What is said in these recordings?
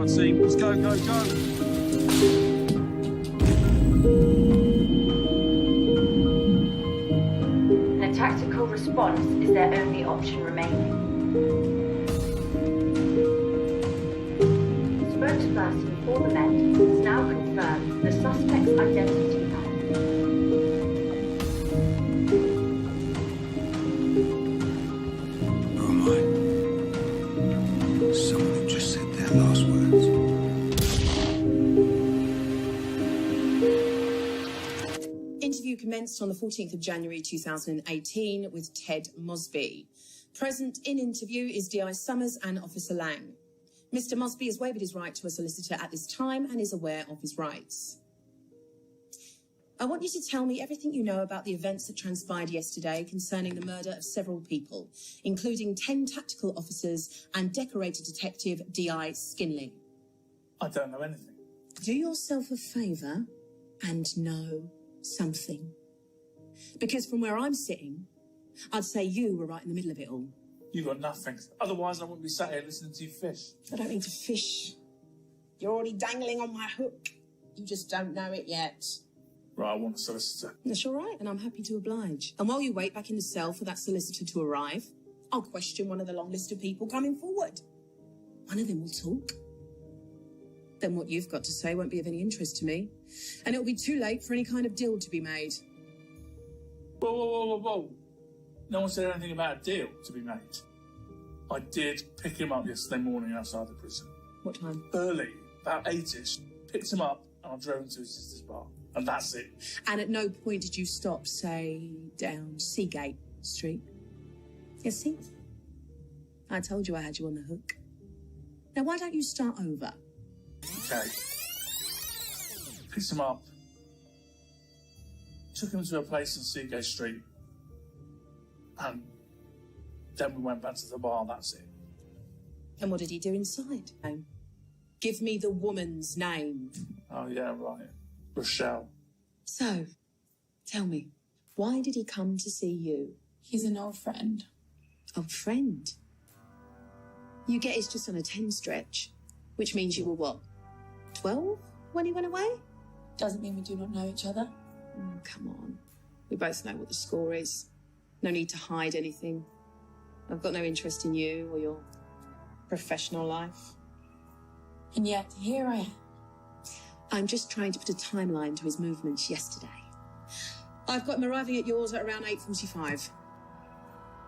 on scene. Let's go, go, go. A tactical response is their only option remaining. Spokesperson for the Met has now confirmed the suspect's identity. Who am I? Someone who just said their last words. Interview commenced on the 14th of January 2018 with Ted Mosby. Present in interview is DI Summers and Officer Lang. Mr. Mosby has waived his right to a solicitor at this time and is aware of his rights. I want you to tell me everything you know about the events that transpired yesterday concerning the murder of several people, including 10 tactical officers and decorated detective D.I. Skinley. I don't know anything. Do yourself a favour and know something. Because from where I'm sitting, I'd say you were right in the middle of it all. You got nothing. Otherwise, I wouldn't be sat here listening to you fish. I don't need to fish. You're already dangling on my hook. You just don't know it yet. Right, I want a solicitor. That's all right, and I'm happy to oblige. And while you wait back in the cell for that solicitor to arrive, I'll question one of the long list of people coming forward. One of them will talk. Then what you've got to say won't be of any interest to me. And it'll be too late for any kind of deal to be made. Whoa, whoa, whoa, whoa, whoa. No one said anything about a deal to be made. I did pick him up yesterday morning outside the prison. What time? Early, about 8ish. Picked him up and I drove him to his sister's bar. And that's it. And at no point did you stop, say, down Seagate Street? Yes, see? I told you I had you on the hook. Now, why don't you start over? Okay. Picked him up. Took him to a place in Seagate Street. And then we went back to the bar, that's it. And what did he do inside? Give me the woman's name. Oh, yeah, right. Rochelle. So, tell me, why did he come to see you? He's an old friend. Old friend? You get it's just on a 10 stretch, which means you were what, 12 when he went away? Doesn't mean we do not know each other. Oh, come on. We both know what the score is. No need to hide anything. I've got no interest in you or your professional life. And yet, here I am. I'm just trying to put a timeline to his movements yesterday. I've got him arriving at yours at around 8:45.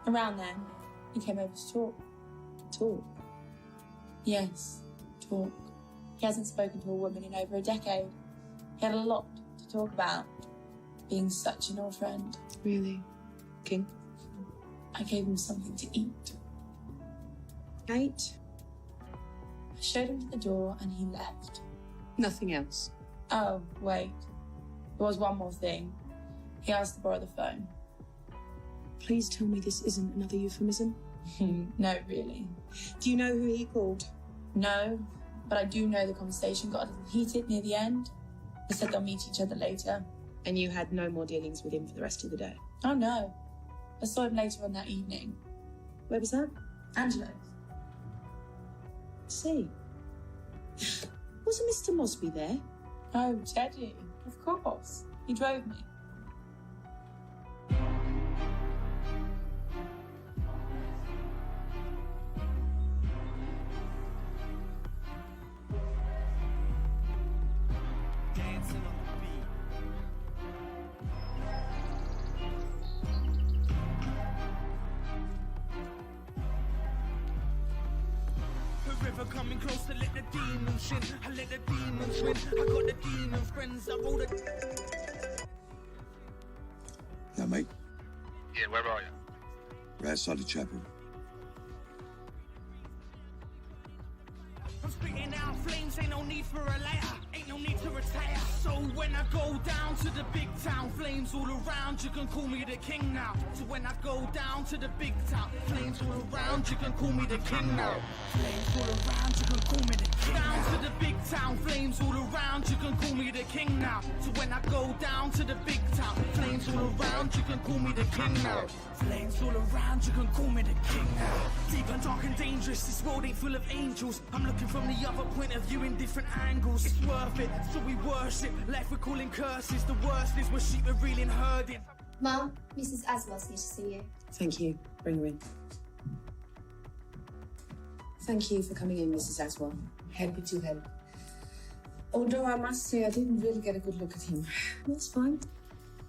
Around then, he came over to talk. Talk? Yes, talk. He hasn't spoken to a woman in over a decade. He had a lot to talk about, being such an old friend. Really? King? I gave him something to eat. 8? I showed him to the door and he left. Nothing else? Oh, wait. There was one more thing. He asked to borrow the phone. Please tell me this isn't another euphemism. No, really. Do you know who he called? No, but I do know the conversation got a little heated near the end. They said they'll meet each other later. And you had no more dealings with him for the rest of the day? Oh, no. I saw him later on that evening. Where was that? Angelo's. See. Wasn't Mr. Mosby there? Oh, Teddy. Of course. He drove me. Coming close to let the demons in. I let the demons win. I got the demon friends. I roll the. Yeah, mate. Yeah, where are you? Right outside the chapel. I'm spitting out flames, ain't no need for a lighter, ain't no need to retire. So when I go down to the big town, flames all around, you can call me the king now. So when I go down to the big town, flames all around, you can call me the king now. Flames all around, you can call me the king. Down to the big town, flames all around, you can call me the king now. So when I go down to the big town, flames all around, you can call me the king now. Flames all around, you can call me the king now. Deep and dark and dangerous, this world ain't full of angels. I'm looking from the other point of view in different angles. It's worth it, so we worship. Life we're calling curses, the worst is we're sheep we're reeling herding. Mum, Mrs. Aswell's here to see you. Thank you. Bring her in. Thank you for coming in, Mrs. Aswell. Happy to help. Although I must say I didn't really get a good look at him. That's fine.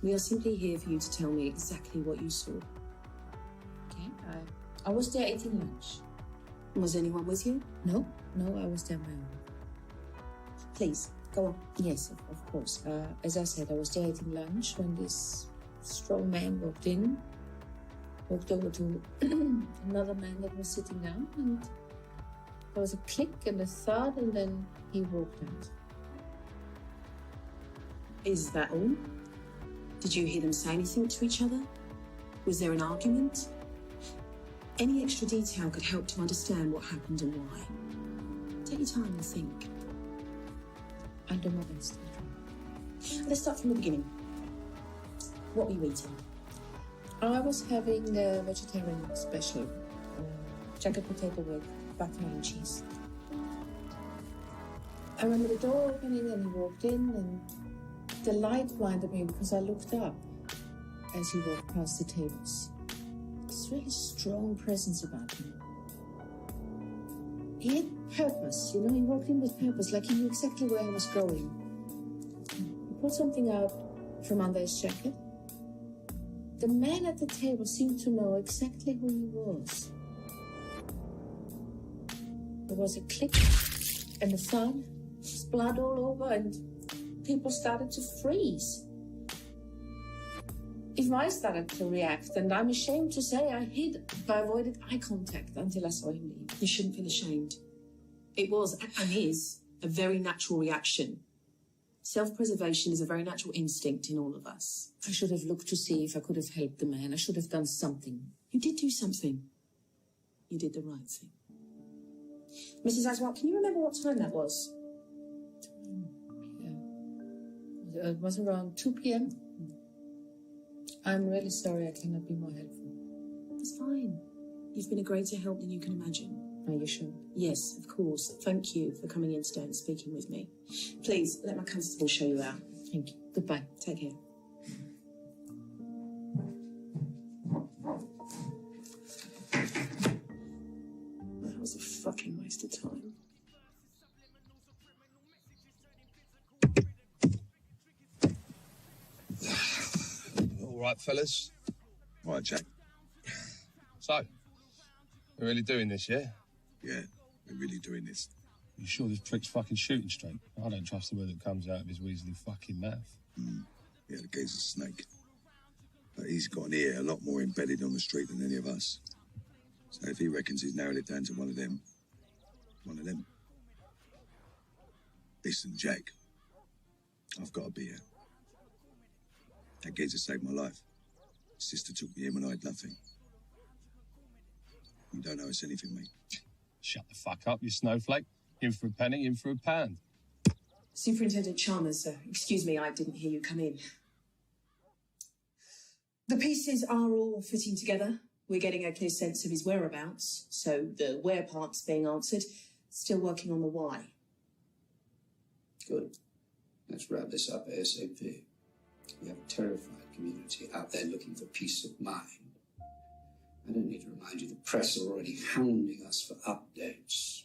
We are simply here for you to tell me exactly what you saw. Okay, I was there eating lunch. Was anyone with you? No, I was there on my own. Please, go on. Yes, of course. As I said, I was there eating lunch when this strong man walked over to another man that was sitting down, and there was a click and a thud, and then he walked out. Is that all? Did you hear them say anything to each other? Was there an argument? Any extra detail could help to understand what happened and why. Take your time and think. I'll do my best. Let's start from the beginning. What were you eating? I was having the vegetarian special, jacket potato with butter and cheese. I remember the door opening and he walked in, and the light blinded me because I looked up as he walked past the tables. This really strong presence about him. He had purpose, he walked in with purpose, like he knew exactly where I was going. He pulled something out from under his jacket. The man at the table seemed to know exactly who he was. There was a click and a thud, blood all over, and people started to freeze. Even I started to react, and I'm ashamed to say I avoided eye contact until I saw him leave. You shouldn't feel ashamed. It was, and is, a very natural reaction. Self-preservation is a very natural instinct in all of us. I should have looked to see if I could have helped the man. I should have done something. You did do something. You did the right thing. Mrs. Aswell, can you remember what time that was? Yeah. It was around 2 p.m. I'm really sorry I cannot be more helpful. It's fine. You've been a greater help than you can imagine. Are you sure? Yes, of course. Thank you for coming in today and speaking with me. Please, let my constable show you out. Thank you. Goodbye. Take care. That was a fucking waste of time. All right, fellas. All right, Jack. So, we're really doing this, yeah? Yeah, we're really doing this. You sure this prick's fucking shooting straight? I don't trust the word that comes out of his weaselly fucking mouth. Yeah, the guy's a snake. But he's got an ear a lot more embedded on the street than any of us. So if he reckons he's narrowed it down to one of them. Listen, Jack. I've got to be here. That geezer saved my life. Sister took me in when I had nothing. You don't owe us anything, mate. Shut the fuck up, you snowflake. In for a penny, in for a pound. Superintendent Chalmers, excuse me, I didn't hear you come in. The pieces are all fitting together. We're getting a clear sense of his whereabouts, so the where part's being answered. Still working on the why. Good. Let's wrap this up ASAP. We have a terrified community out there looking for peace of mind. I don't need to remind you the press are already hounding us for updates.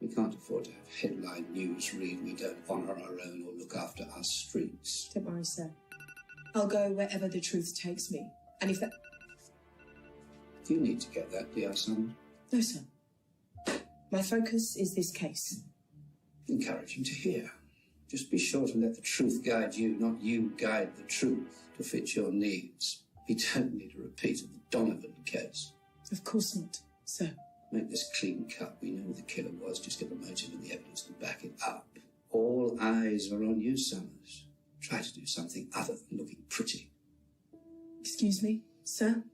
We can't afford to have headline news read we don't honour our own or look after our streets. Don't worry, sir. I'll go wherever the truth takes me. And if that... You need to get that, dear son. No, sir. My focus is this case. Encouraging to hear. Just be sure to let the truth guide you, not you guide the truth to fit your needs. We don't need a repeat of the Donovan case. Of course not, sir. Make this clean cut. We know who the killer was. Just get the motive and the evidence to back it up. All eyes are on you, Summers. Try to do something other than looking pretty. Excuse me, sir?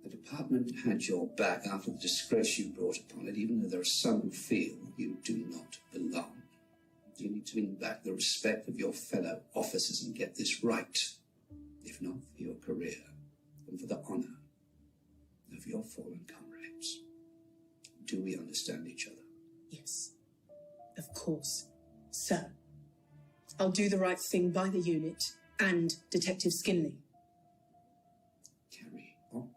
The department had your back after the disgrace you brought upon it, even though there are some who feel you do not belong. You need to to win back the respect of your fellow officers and get this right. If not for your career, then for the honour of your fallen comrades. Do we understand each other? Yes, of course, sir. I'll do the right thing by the unit and Detective Skinley. Carry on.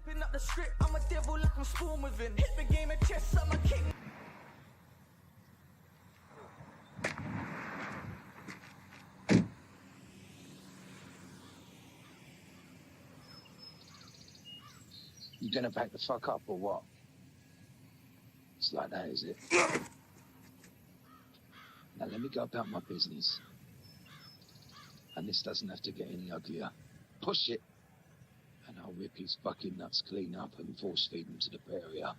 Flipping up the script, I'm a devil like I'm spawn within. Hit the game of chess, I'm a king. You gonna back the fuck up or what? It's like that, is it? Now let me go about my business. And this doesn't have to get any uglier. Push it, and I'll rip his fucking nuts clean up and force feed him to the barrier.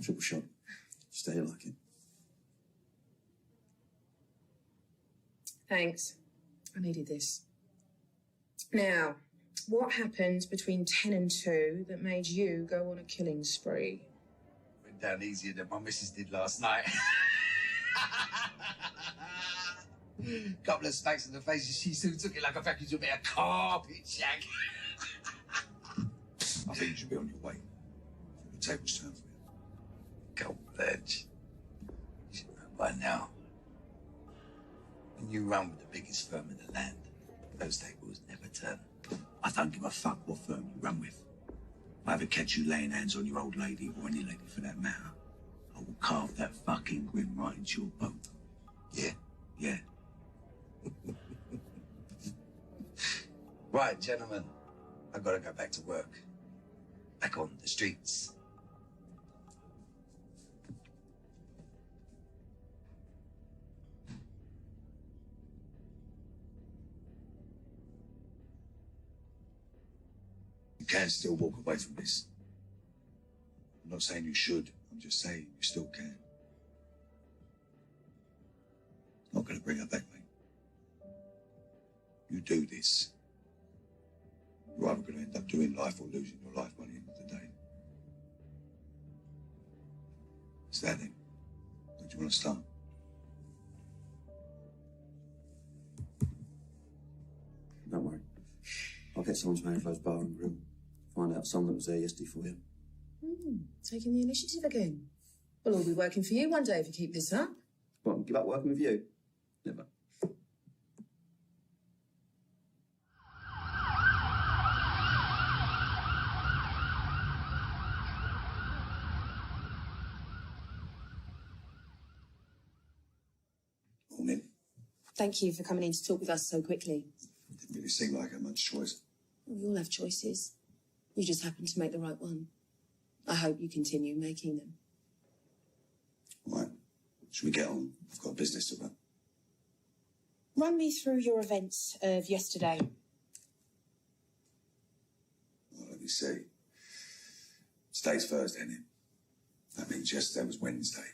Triple shot. Stay like it. Thanks. I needed this. Now, what happened between 10 and 2 that made you go on a killing spree? Went down easier than my missus did last night. Couple of smacks in the face, and she soon took it like a package of a carpet shag. I think you should be on your way. The table's turned for you. Complete. You should know by now. When you run with the biggest firm in the land, those tables never turn. I don't give a fuck what firm you run with. If I ever catch you laying hands on your old lady, or any lady for that matter, I will carve that fucking grin right into your boat. Yeah? Yeah. Right, gentlemen. I've got to go back to work. Back on the streets. You can still walk away from this. I'm not saying you should. I'm just saying you still can. Not going to bring her back, mate. You do this, you're either going to end up doing life or losing your life by the end of the day. Is that it? Where do you want to start? Don't worry. I'll get someone to manage those bar and grill. Find out someone that was there yesterday for you. Taking the initiative again. We'll all be working for you one day if you keep this up. What, give up working with you? Never. Morning. Thank you for coming in to talk with us so quickly. Didn't really seem like I had much choice. We all have choices. You just happen to make the right one. I hope you continue making them. Right. Should we get on? I've got business to run. Run me through your events of yesterday. Well, let me see. Today's Thursday, isn't it? That means yesterday was Wednesday.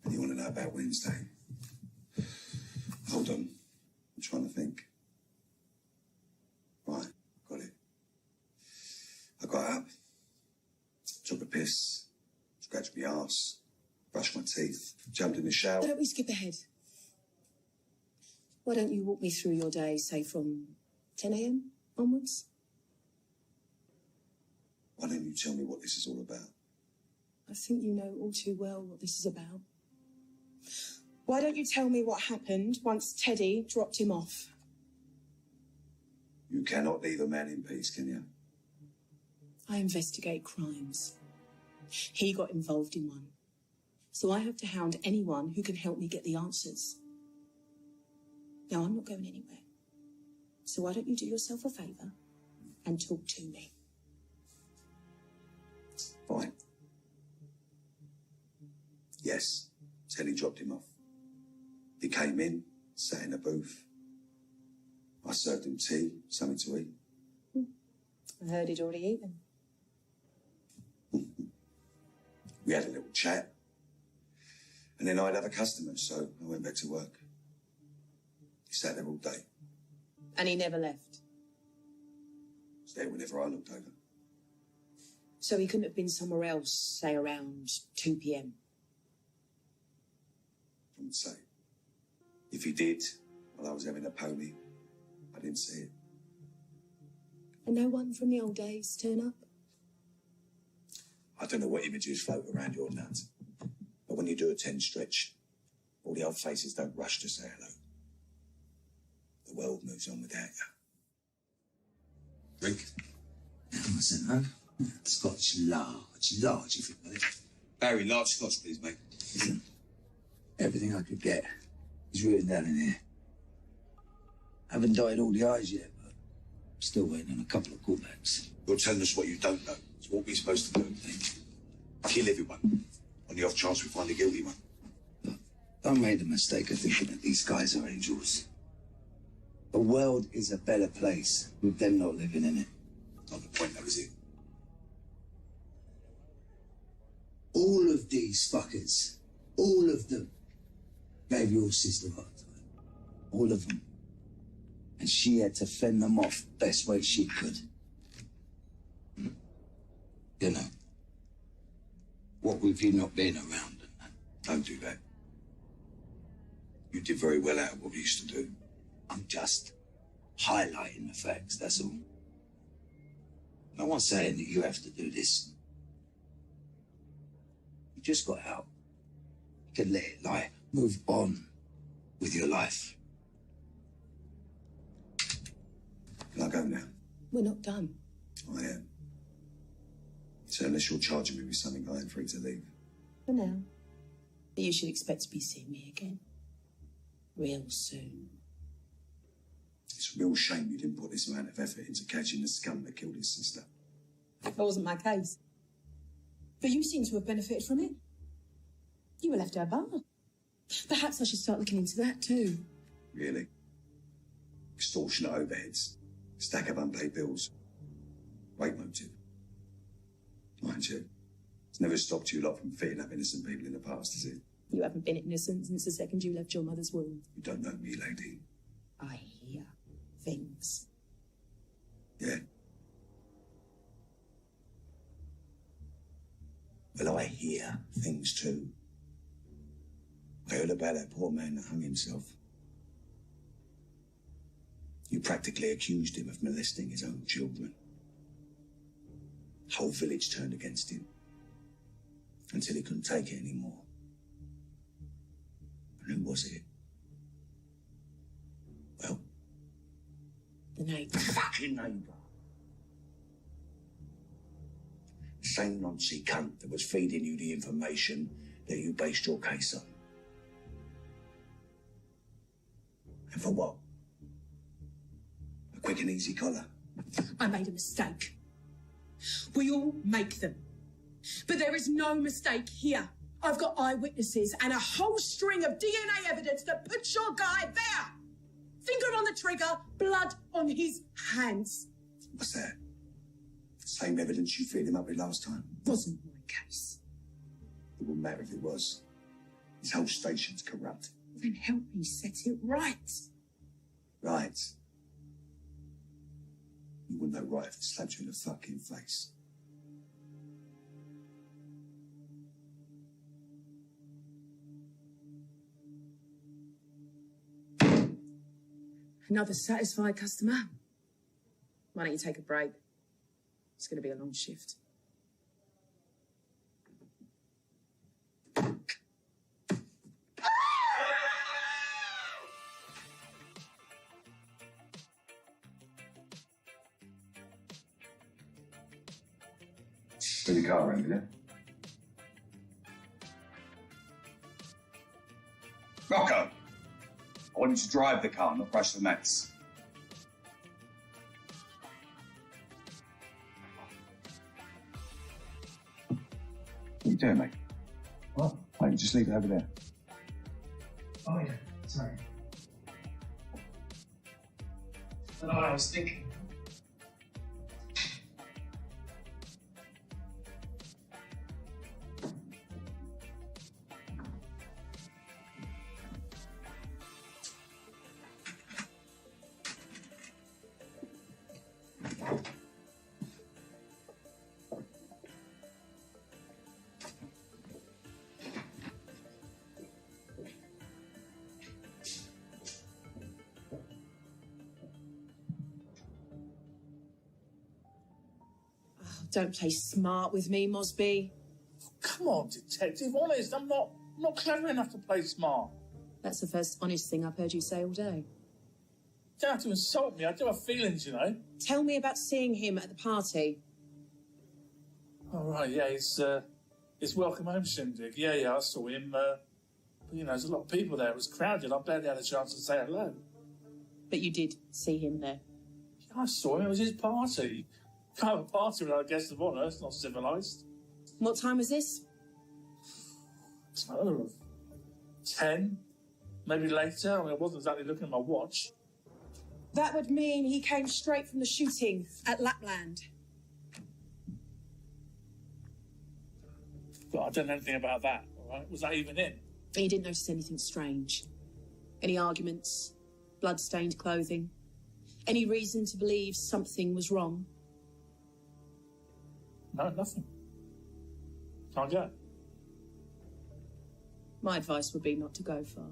And you want to know about Wednesday? Hold on. I'm trying to think. Right, got it. I got up, took a piss, scratched my arse, brushed my teeth, jumped in the shower. Why don't we skip ahead? Why don't you walk me through your day, say from 10 a.m. onwards? Why don't you tell me what this is all about? I think you know all too well what this is about. Why don't you tell me what happened once Teddy dropped him off? You cannot leave a man in peace, can you? I investigate crimes. He got involved in one. So I have to hound anyone who can help me get the answers. Now, I'm not going anywhere. So why don't you do yourself a favour and talk to me? Fine. Yes, Telly dropped him off. He came in, sat in a booth. I served him tea, something to eat. I heard he'd already eaten. We had a little chat. And then I had other customers, so I went back to work. He sat there all day. And he never left? He was there whenever I looked over. So he couldn't have been somewhere else, say around 2 p.m? I wouldn't say. If he did, while I was having a pony, I didn't see it. And no one from the old days turn up? I don't know what images float around your nuts, but when you do a 10 stretch, all the old faces don't rush to say hello. The world moves on without you. Drink? What's that, man? Scotch large, if you've got it. Barry, large Scotch, please, mate. Listen, everything I could get is written down in here. Haven't dotted all the I's yet, but still waiting on a couple of callbacks. You're telling us what you don't know. It's what we're supposed to do. Kill everyone. On the off chance we find the guilty one. Look, I made the mistake of thinking that these guys are angels. The world is a better place with them not living in it. Not the point, though, is it? All of these fuckers, all of them, gave your sister a hard time. All of them. And she had to fend them off best way she could. You know, what with you not being around and that. Don't do that. You did very well out of what you used to do. I'm just highlighting the facts, that's all. No one's saying that you have to do this. You just got out. You can let it lie. Move on with your life. Can I go now? We're not done. I am. So unless you're charging me with something, I am free to leave. For now. But you should expect to be seeing me again. Real soon. It's a real shame you didn't put this amount of effort into catching the scum that killed his sister. That wasn't my case. But you seem to have benefited from it. You were left her bar. Perhaps I should start looking into that too. Really? Extortionate overheads. Stack of unpaid bills. Rape motive. Mind you, it's never stopped you lot from fitting up innocent people in the past, has it? You haven't been innocent since the second you left your mother's womb. You don't know me, lady. I hear things. Yeah. Well, I hear things too. I heard about that poor man that hung himself. You practically accused him of molesting his own children. Whole village turned against him until he couldn't take it anymore. And who was it? Well, the neighbour. The fucking neighbour. The same noncy cunt that was feeding you the information that you based your case on. And for what? A quick and easy collar. I made a mistake. We all make them. But there is no mistake here. I've got eyewitnesses and a whole string of DNA evidence that puts your guy there. Finger on the trigger, blood on his hands. What's that? Same evidence you filled him up with last time? Wasn't my case. It wouldn't matter if it was. His whole station's corrupt. Then help me set it right. Right. You wouldn't know right if it slapped you in the fucking face. Another satisfied customer. Why don't you take a break? It's going to be a long shift. Bring the car around, yeah? Rocco! I want you to drive the car, not brush the mats. What are you doing, mate? What? Why don't you just leave it over there? Oh, yeah. Sorry. I don't know what I was thinking. Don't play smart with me, Mosby. Come on, Detective, honest, I'm not clever enough to play smart. That's the first honest thing I've heard you say all day. You don't have to insult me, I do have feelings, you know. Tell me about seeing him at the party. Oh, right, yeah, his welcome home shindig. Yeah, I saw him. But, you know, there's a lot of people there. It was crowded. I barely had a chance to say hello. But you did see him there? Yeah, I saw him. It was his party. Can't have a party without a guest of honour. It's not civilised. What time was this? Oh, 10, maybe later. I mean, I wasn't exactly looking at my watch. That would mean he came straight from the shooting at Lapland. But I don't know anything about that, all right? Was that even in? You didn't notice anything strange? Any arguments? Blood-stained clothing? Any reason to believe something was wrong? No, nothing. Can't go. My advice would be not to go far.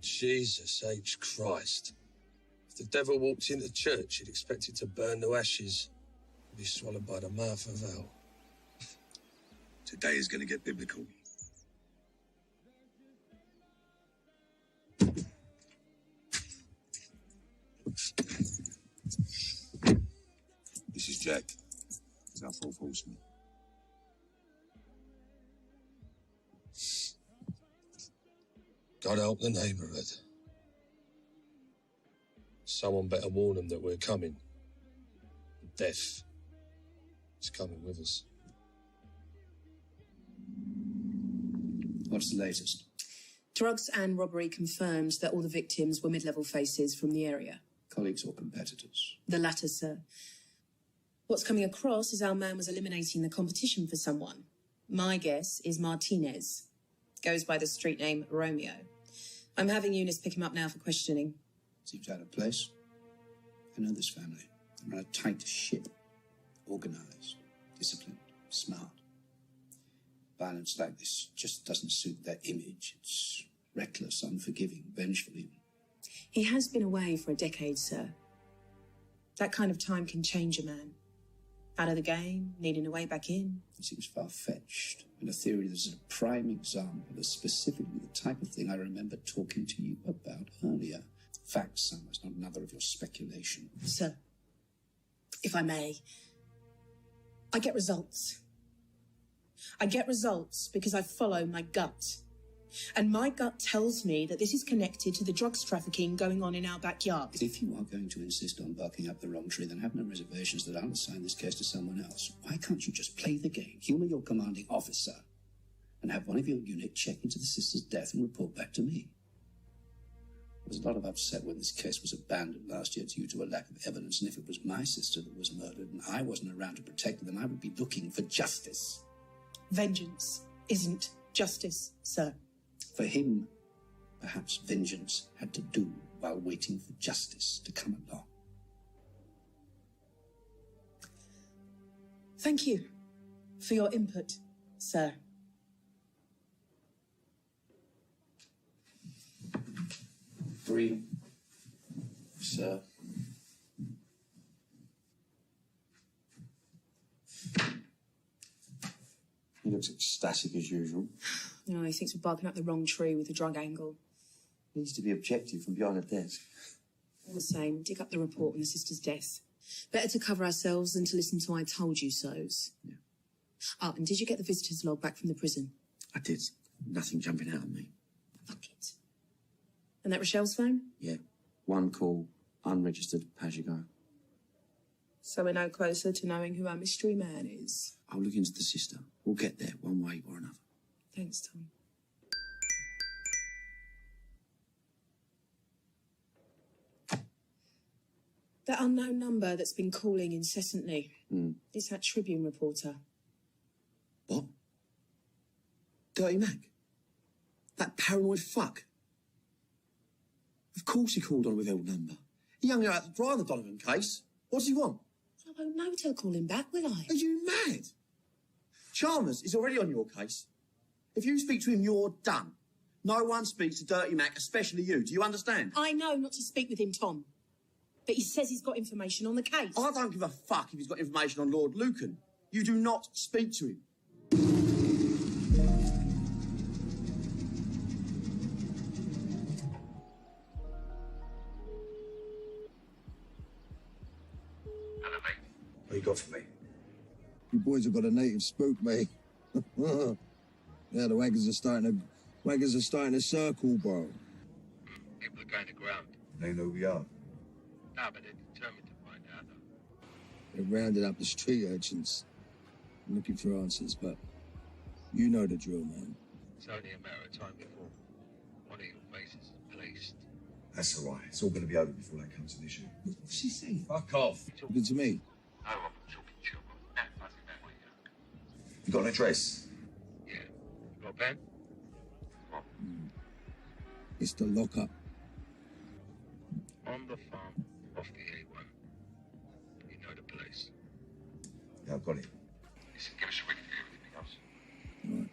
Jesus H. Christ. If the devil walked into church, he'd expect it to burn to ashes and be swallowed by the mouth of hell. Today is going to get biblical. This is Jack. He's our fourth horseman. God help the neighbourhood. Someone better warn them that we're coming. Death is coming with us. What's the latest? Drugs and robbery confirmed that all the victims were mid-level faces from the area. Colleagues or competitors? The latter, sir. What's coming across is our man was eliminating the competition for someone. My guess is Martinez. Goes by the street name Romeo. I'm having Eunice pick him up now for questioning. Seems out of place. I know this family. They run a tight ship. Organised, disciplined, smart. Violence like this just doesn't suit their image. It's reckless, unforgiving, vengeful even. He has been away for a decade, sir. That kind of time can change a man. Out of the game, needing a way back in. It seems far-fetched, and a theory that is a prime example of specifically the type of thing I remember talking to you about earlier. Facts, Summers, not another of your speculation. Sir, if I may, I get results. I get results because I follow my gut. And my gut tells me that this is connected to the drugs trafficking going on in our backyard. If you are going to insist on barking up the wrong tree, then have no reservations that I'll assign this case to someone else. Why can't you just play the game, humour your commanding officer, and have one of your unit check into the sister's death and report back to me? There was a lot of upset when this case was abandoned last year due to a lack of evidence, and if it was my sister that was murdered and I wasn't around to protect her, then I would be looking for justice. Vengeance isn't justice, sir. For him, perhaps vengeance had to do while waiting for justice to come along. Thank you for your input, sir. Three, sir. looks ecstatic as usual. No, he thinks we're barking up the wrong tree with the drug angle. Needs to be objective from behind a desk. All the same, dig up the report on the sister's death. Better to cover ourselves than to listen to I told you so's. Yeah. Oh, and did you get the visitor's log back from the prison? I did. Nothing jumping out at me. Fuck it. And that Rochelle's phone? Yeah. One call, unregistered, as you go. So we're no closer to knowing who our mystery man is. I'll look into the sister. We'll get there, one way or another. Thanks, Tom. That unknown number that's been calling incessantly. It's that Tribune reporter. What? Dirty Mac? That paranoid fuck? Of course he called on a withheld number. He hung out to dry on the Donovan case. What does he want? I won't know till call him back, will I? Are you mad? Chalmers is already on your case. If you speak to him, you're done. No one speaks to Dirty Mac, especially you. Do you understand? I know not to speak with him, Tom. But he says he's got information on the case. I don't give a fuck if he's got information on Lord Lucan. You do not speak to him. What you got for me? You boys have got a native spook, mate. Yeah, the waggons are starting to circle, bro. People are going to ground. They know who we are. No, but they're determined to find out, though. They've rounded up the street urchins, looking for answers, but you know the drill, man. It's only a matter of time before one of your faces is placed. That's all right. It's all going to be over before that comes to an issue. What's she saying? Fuck off. Talking to me. No, I'm talking to you. I think that way, yeah. You got an address? Yeah. You got a pen? What? It's the lockup. On the farm off the A1. You know the place. Yeah, I've got it. Listen, give us a ring for everything else. Right.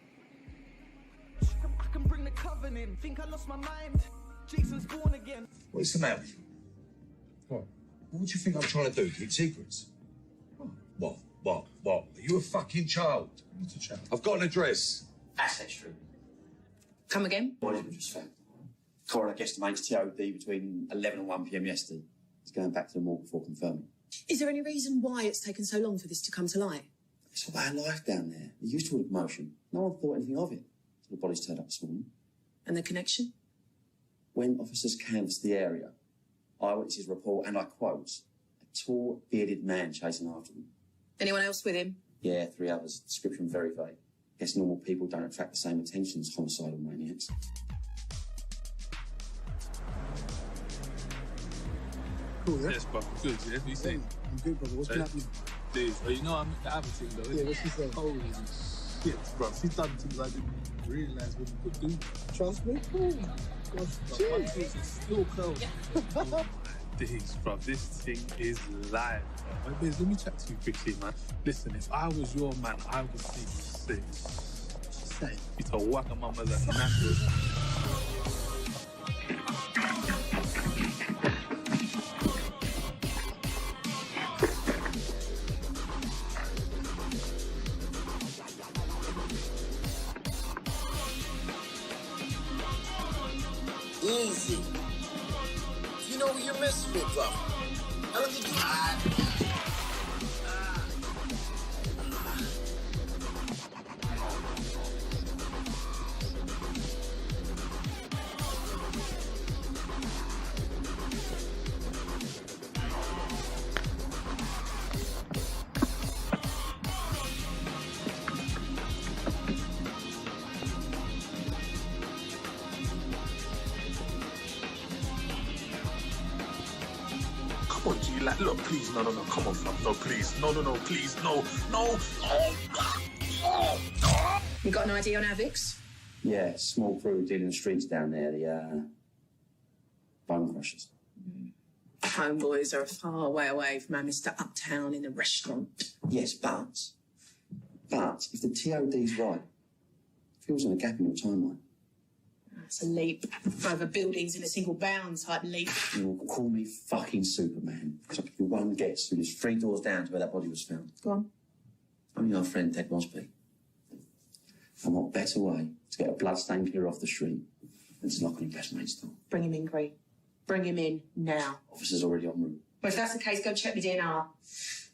I can bring the covenant. Think I lost my mind. Jason's born again. What's the matter with you? What? What would you think I'm trying to do? Keep secrets? What? Are you a fucking child? What's a child? I've got an address. Assets true. Come again? Bodies were just found. Coroner guesstimates TOD between 11 and 1 p.m. yesterday. He's going back to the morgue before confirming. Is there any reason why it's taken so long for this to come to light? It's a way of life down there. They're used to all the commotion. No one thought anything of it until the bodies turned up this morning. And the connection? When officers canvassed the area, eyewitnesses report, and I quote, a tall, bearded man chasing after them. Anyone else with him? Yeah, 3 others. Description very vague. Guess normal people don't attract the same attention as homicidal maniacs. Cool, yeah? Yes, bro. Good, yeah? What you saying? I'm good, brother. What's been happening? Dude, well, you know I'm the other thing, though. Yeah, what's she saying? Holy shit, bro. She's done things I didn't realise what you could do. Trust me? Oh, gosh, Bro, one thing is still close. Oh, my days, bro. This thing is live, bro. Wait, Biz, let me chat to you quickly, man. Listen, if I was your man, I would say, you to whack a mama's and knackers. Easy. You know who you're messing with, bro. I don't think you... Come on, G, like, look, please, no, come on, fam, no, please, no, please, no. You got an idea on our Vix? Yeah, small crew dealing the streets down there, the, bone crushers. Homeboys are a far way away from our Mr. Uptown in a restaurant. Yes, but if the TOD's right, fills in a gap in your timeline. That's a leap. Over buildings in a single bound type leap. You'll call me fucking Superman. Because I'll give you one guess who lives 3 doors down to where that body was found. Go on. Only our friend Ted Mosby. And what better way to get a bloodstained killer off the street than to knock on your best mate's door? Bring him in, Green. Bring him in now. Officer's already en route. Well, if that's the case, go check the DNR.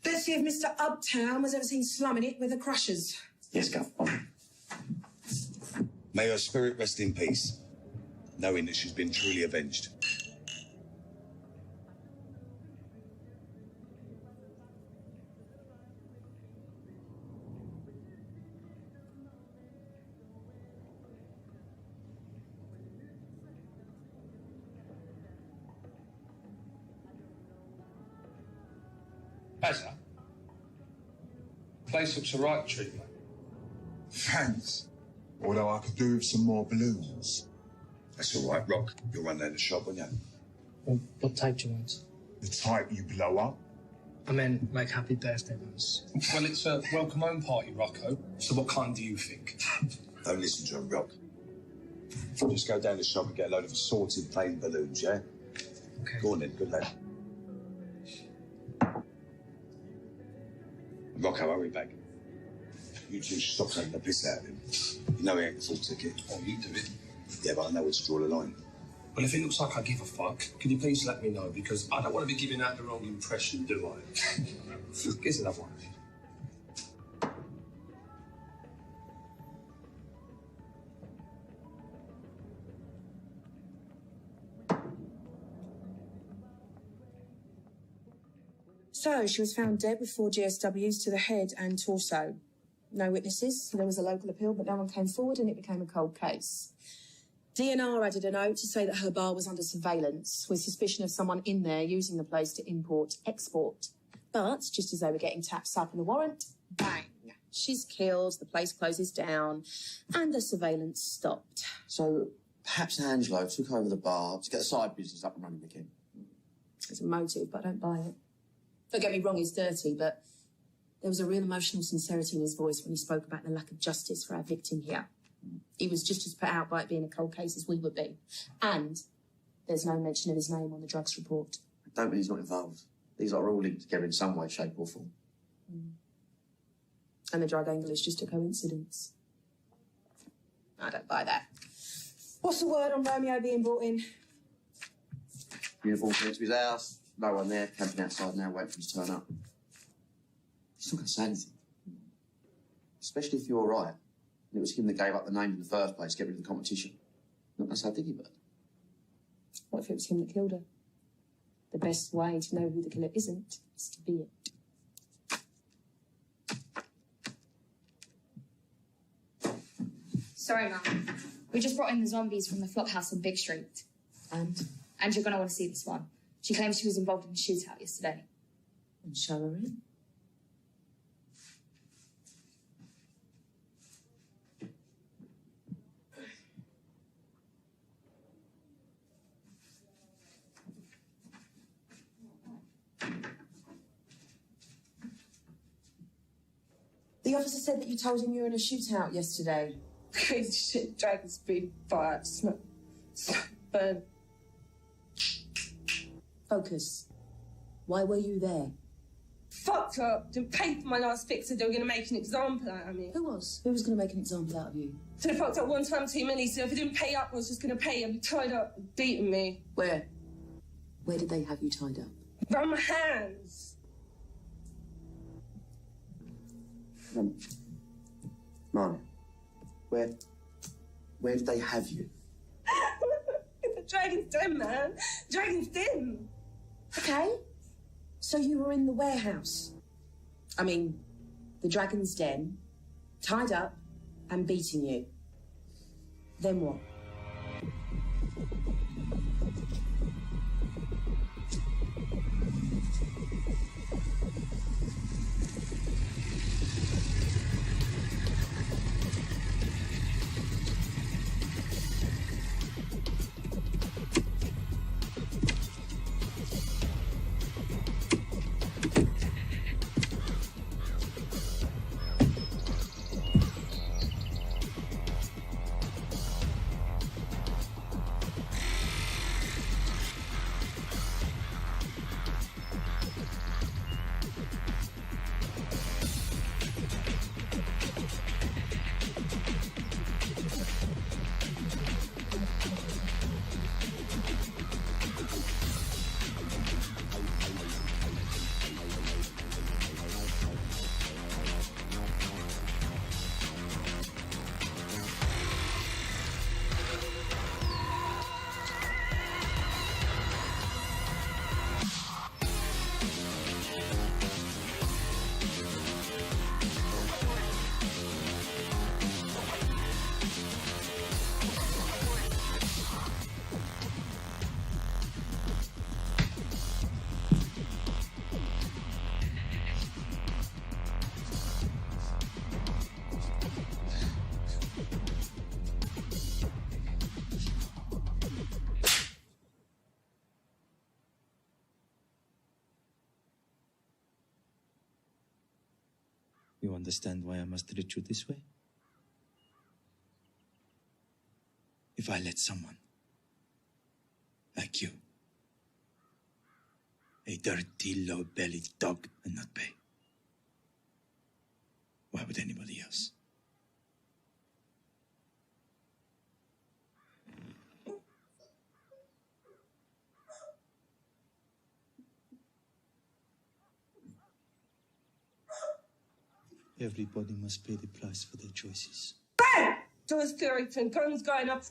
Let's see if Mr. Uptown was ever seen slumming it with the crushers. Yes, Gov. On. May her spirit rest in peace, knowing that she's been truly avenged. Bazza, place looks alright, treatment. Thanks. Although I could do with some more balloons. That's all right, Rock. You'll run down the shop, won't you? What type do you want? The type you blow up. I meant like happy birthday ones. Well, it's a welcome home party, Rocco. So what kind do you think? Don't listen to him, Rock. Just go down the shop and get a load of assorted plain balloons, yeah? Okay. Go on then, good lad. Rocco, hurry back. You two should stop taking the piss out of him. You know he ain't the full ticket. Oh, you do it. Yeah, but I know where to draw the line. Well, if it looks like I give a fuck, can you please let me know? Because I don't want to be giving out the wrong impression, do I? Here's another one. So, she was found dead with 4 GSWs to the head and torso. No witnesses. There was a local appeal, but no one came forward and it became a cold case. DNR added a note to say that her bar was under surveillance with suspicion of someone in there using the place to import-export. But just as they were getting tapped up in the warrant, bang, she's killed, the place closes down, and the surveillance stopped. So perhaps Angelo took over the bar to get the side business up and running again. There's a motive, but I don't buy it. Don't get me wrong, he's dirty, but there was a real emotional sincerity in his voice when he spoke about the lack of justice for our victim here. He was just as put out by it being a cold case as we would be. And there's no mention of his name on the drugs report. I don't mean he's not involved. These are all linked together in some way, shape or form. And the drug angle is just a coincidence. I don't buy that. What's the word on Romeo being brought in? Uniform to his house, no one there, camping outside now, waiting for him to turn up. He's not going to say anything. Especially if you're right. And it was him that gave up the name in the first place, get rid of the competition. Not that's how Diggy bird. What if it was him that killed her? The best way to know who the killer isn't is to be it. Sorry, Mum. We just brought in the zombies from the flop house on Big Street. And you're going to want to see this one. She claims she was involved in a shootout yesterday. And show her in. The officer said that you told him you were in a shootout yesterday. Crazy shit, dragon speed, fire, smoke, burn. Focus. Why were you there? Fucked up. Didn't pay for my last fix, so they were going to make an example out of me. Who was? Who was going to make an example out of you? So they fucked up one time too many, so if I didn't pay up, I was just going to pay and be tied up and beating me. Where? Where did they have you tied up? Around my hands. Marnie, where did they have you? The dragon's den, man. Dragon's den. Okay. So you were in the warehouse. I mean, the dragon's den, tied up and beating you. Then what? You understand why I must treat you this way? If I let someone like you, a dirty, low-bellied dog, and not pay, why would anybody else? Everybody must pay the price for their choices. Bam! Doors open, guns going up.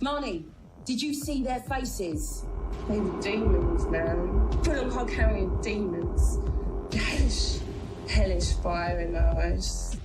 Marnie, did you see their faces? They were demons, man. Full of hog carrying demons. Hellish fire in their eyes.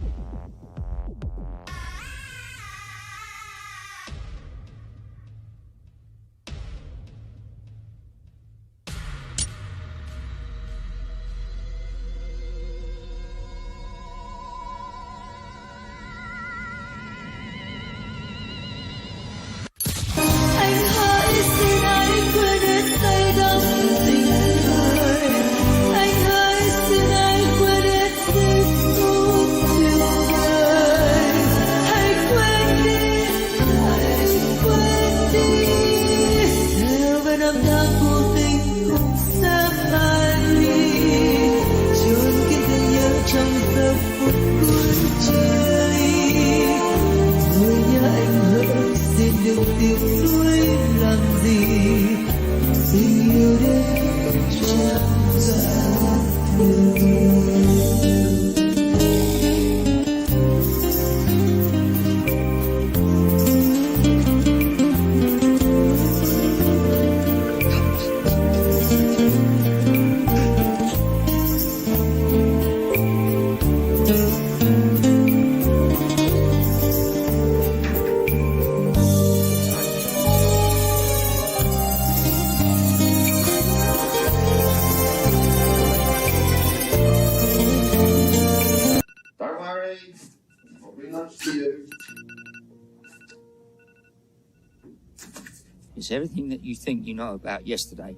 Everything that you think you know about yesterday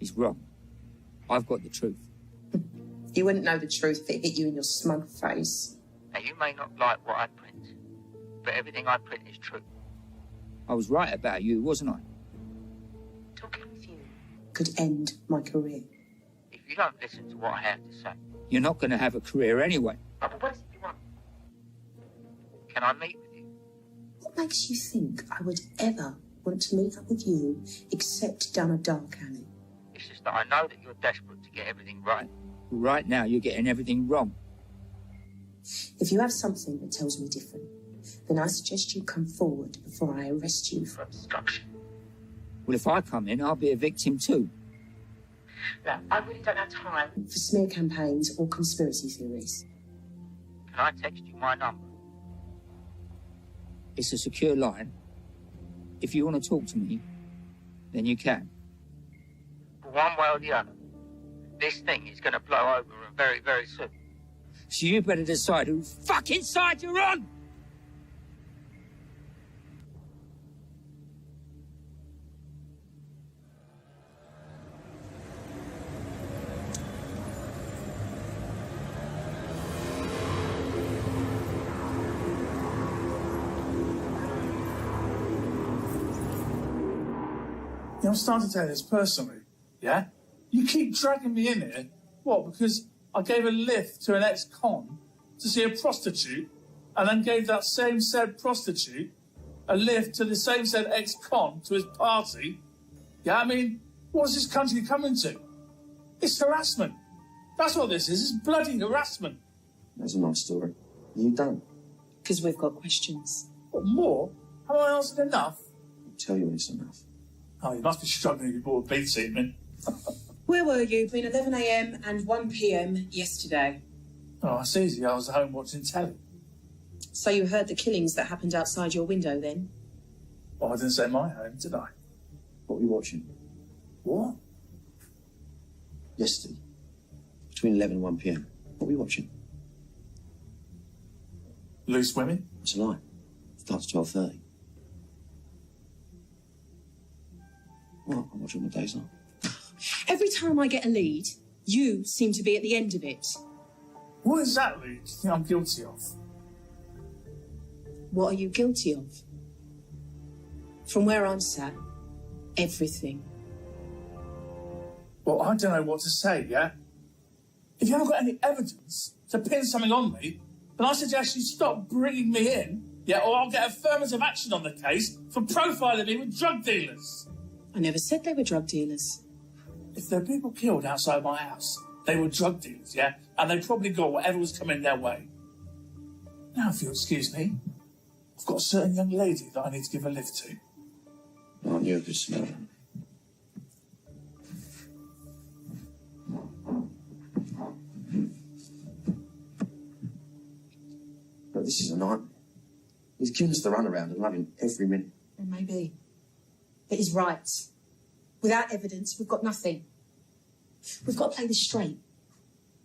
is wrong. I've got the truth. You wouldn't know the truth if it hit you in your smug face. Now, you may not like what I print, but everything I print is true. I was right about you, wasn't I? Talking with you could end my career. If you don't listen to what I have to say, you're not going to have a career anyway. But what is it you want? Can I meet with you? What makes you think I would ever want to meet up with you except down a dark alley? It's just that I know that you're desperate to get everything right. Right now, you're getting everything wrong. If you have something that tells me different, then I suggest you come forward before I arrest you for obstruction. Well, if I come in, I'll be a victim too. Look, I really don't have time for smear campaigns or conspiracy theories. Can I text you my number? It's a secure line. If you want to talk to me, then you can. But one way or the other, this thing is going to blow over very, very soon. So you better decide whose fucking side you're on! I'm starting to take this personally, yeah? You keep dragging me in here. What, because I gave a lift to an ex-con to see a prostitute and then gave that same said prostitute a lift to the same said ex-con to his party? Yeah, I mean, what's this country coming to? It's harassment. That's what this is. It's bloody harassment. That's a nice story. You done? Because we've got questions. What, more? Have I answered enough? I'll tell you when it's enough. Oh, you must be struggling if you bought a beat seat, man. Where were you between 11 a.m. and 1 p.m. yesterday? Oh, it's easy. I was at home watching telly. So you heard the killings that happened outside your window then? Well, I didn't say my home, did I? What were you watching? What? Yesterday. Between 11 and 1 p.m. What were you watching? Loose Women? It's a lie. It starts at 12:30. Well, I'm watching my days off. Every time I get a lead, you seem to be at the end of it. What exactly do you think I'm guilty of? What are you guilty of? From where I'm sat, everything. Well, I don't know what to say, yeah? If you haven't got any evidence to pin something on me, then I suggest you stop bringing me in, yeah, or I'll get affirmative action on the case for profiling me with drug dealers. I never said they were drug dealers. If there are people killed outside my house, they were drug dealers, yeah? And they probably got whatever was coming their way. Now, if you'll excuse me, I've got a certain young lady that I need to give a lift to. Aren't you a good smeller? But this is a nightmare. He's giving us the runaround and loving every minute. And maybe. But he's right. Without evidence, we've got nothing. We've got to play this straight.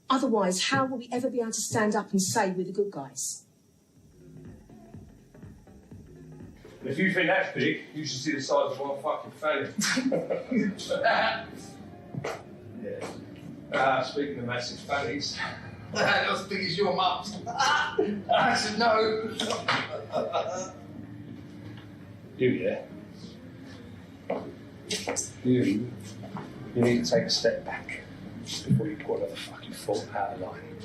Otherwise, how will we ever be able to stand up and say we're the good guys? If you think that's big, you should see the size of one fucking fanny. Yeah. Speaking of massive fannies. Not as big as your mum's. I said no. You need to take a step back before you put another fucking foot out of line.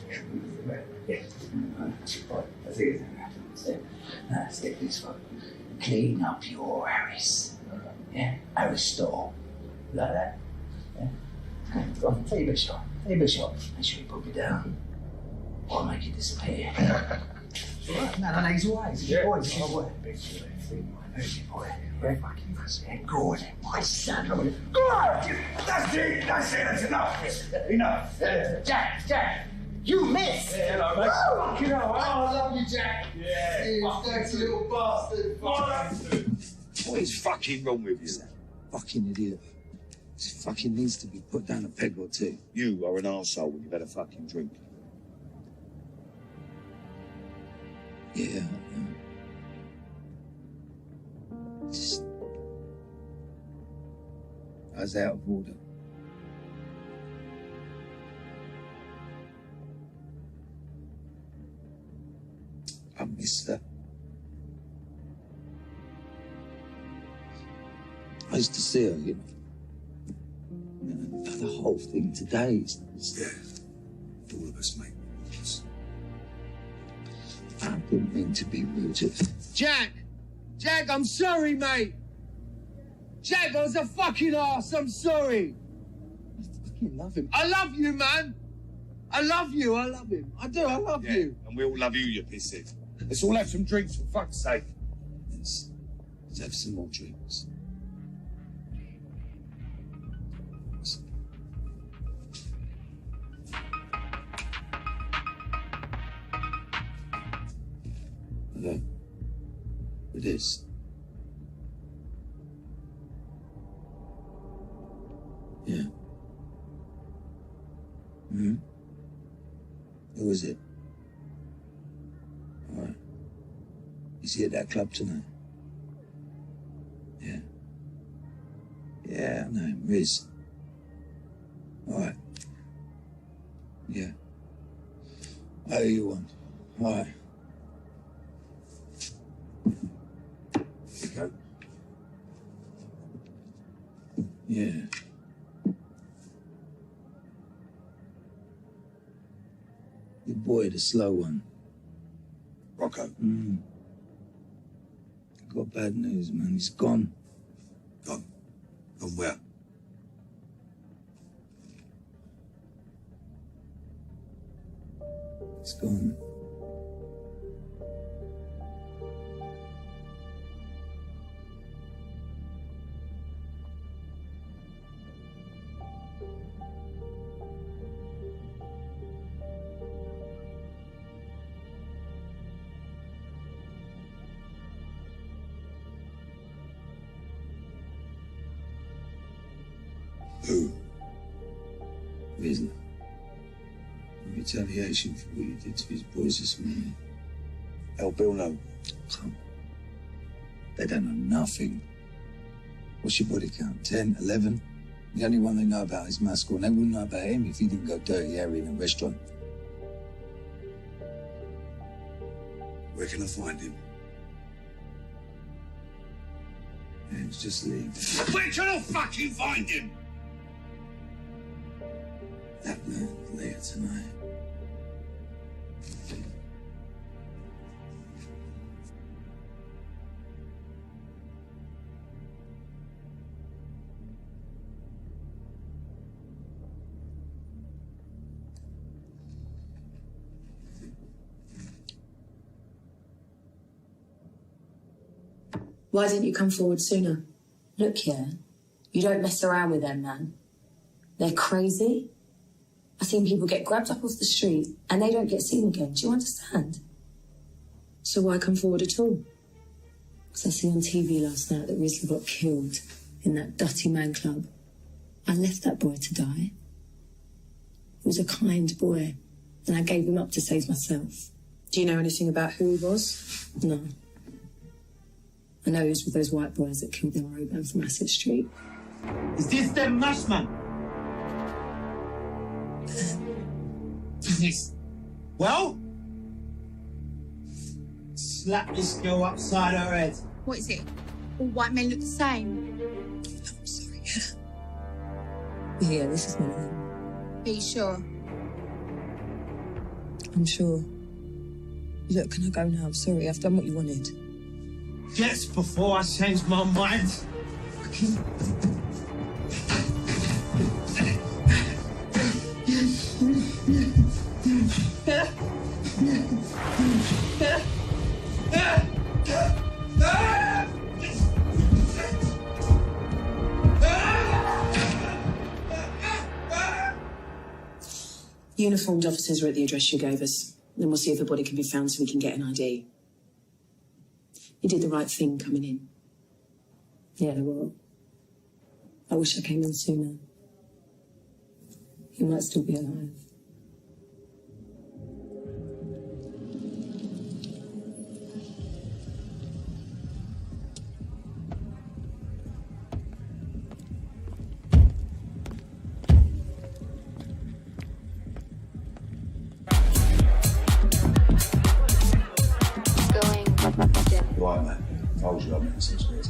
Yeah. Right. That's it. Let's get this one. Clean up your Harris. Yeah? Aristotle. Like that. Yeah? Go on, take your best shot. Take your best shot. Make sure you put me down. Or I'll make you disappear. No, he's all right. He's a good boy. He's a good boy. Very good boy. Very fucking good. My son. Good! That's it! That's enough! Enough! Jack! You missed! Yeah, hello, mate. Oh, you know, I love you, Jack. Yeah. You dirty little bastard. What is fucking wrong with you? Fucking idiot. This fucking needs to be put down a peg or two. You are an arsehole when you better fucking drink. Yeah. Just... I was out of order. I missed her. I used to see her, you know. The whole thing today is... Yeah. All of us, mate. I didn't mean to be rude. Jack, I'm sorry, mate. Jack, I was a fucking arse. I'm sorry. I fucking love him. I love you, man. I love you. I love him. I do. I love you. And we all love you, you pisshead. Let's all have some drinks, for fuck's sake. Let's have some more drinks. Hello? It is. Yeah. Hmm? Who is it? All right. Is he at that club tonight? Yeah. Yeah, I know him. Riz. All right. Yeah. I owe you one. All right. Here you go. Yeah. Your boy, the slow one. Rocco. I got bad news, man. He's gone. Gone? Gone where? He's gone. Who? Wisner. Retaliation for what you did to his boys this morning. Hell, Bill, no. Come. They don't know nothing. What's your body count? 10, 11? The only one they know about is Maskell, and they wouldn't know about him if he didn't go dirty Harry in a restaurant. Where can I find him? Let's just leave. Where can I fucking find him? That man later tonight. Why didn't you come forward sooner? Look here, you don't mess around with them, man. They're crazy. I've seen people get grabbed up off the street and they don't get seen again. Do you understand? So why come forward at all? Because I seen on TV last night that Risley got killed in that Dirty Man Club. I left that boy to die. He was a kind boy, and I gave him up to save myself. Do you know anything about who he was? No. I know he was with those white boys that killed them Roban from Asset Street. Is this the Mushman? Yes. Well? Slap this girl upside her head. What is it? All white men look the same. I'm sorry. Yeah, this is one of them. Are you sure? I'm sure. Look, can I go now? I'm sorry, I've done what you wanted. Just before I change my mind. Uniformed officers are at the address you gave us. Then we'll see if the body can be found so we can get an ID. You did the right thing coming in. Yeah, well, I wish I came in sooner. He might still be alive. Right, man. I told you I'd make sense of it.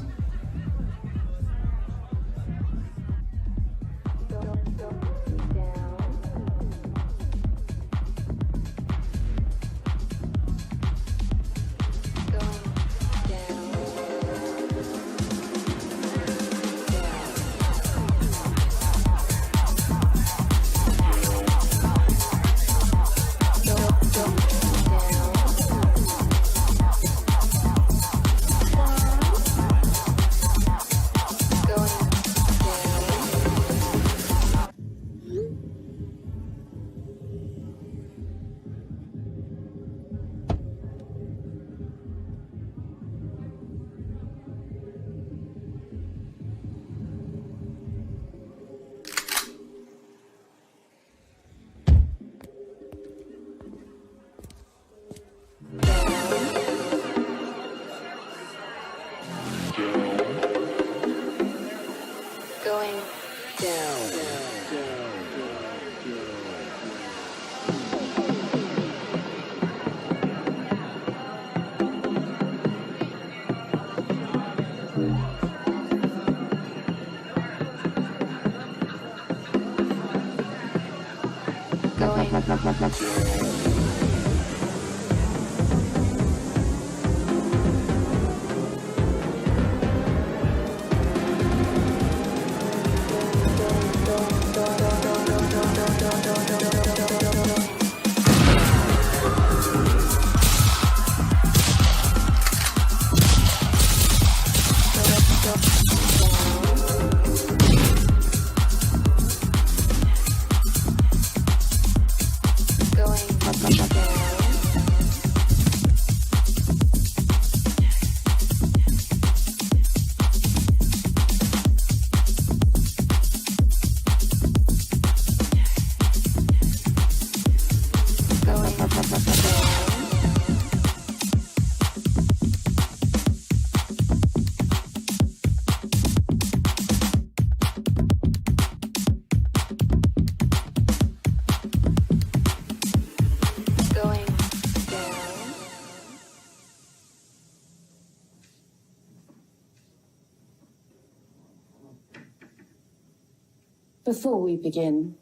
Before we begin,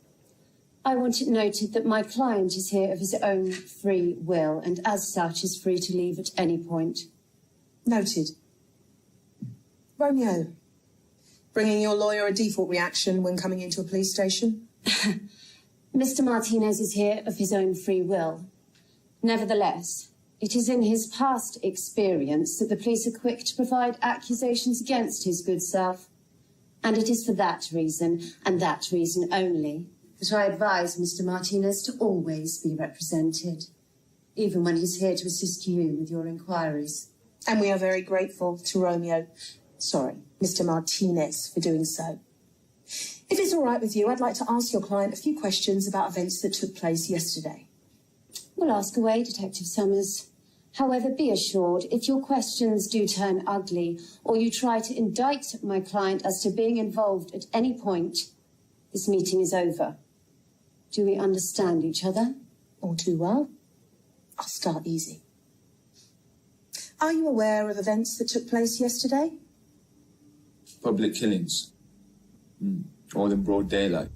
I want it noted that my client is here of his own free will and as such is free to leave at any point. Noted. Romeo, bringing your lawyer a default reaction when coming into a police station? Mr. Martinez is here of his own free will. Nevertheless, it is in his past experience that the police are quick to provide accusations against his good self. And it is for that reason, and that reason only, that I advise Mr. Martinez to always be represented, even when he's here to assist you with your inquiries. And we are very grateful to Mr. Martinez, for doing so. If it's all right with you, I'd like to ask your client a few questions about events that took place yesterday. Well, ask away, Detective Summers. However, be assured, if your questions do turn ugly, or you try to indict my client as to being involved at any point, this meeting is over. Do we understand each other? All too well. I'll start easy. Are you aware of events that took place yesterday? Public killings. All in broad daylight.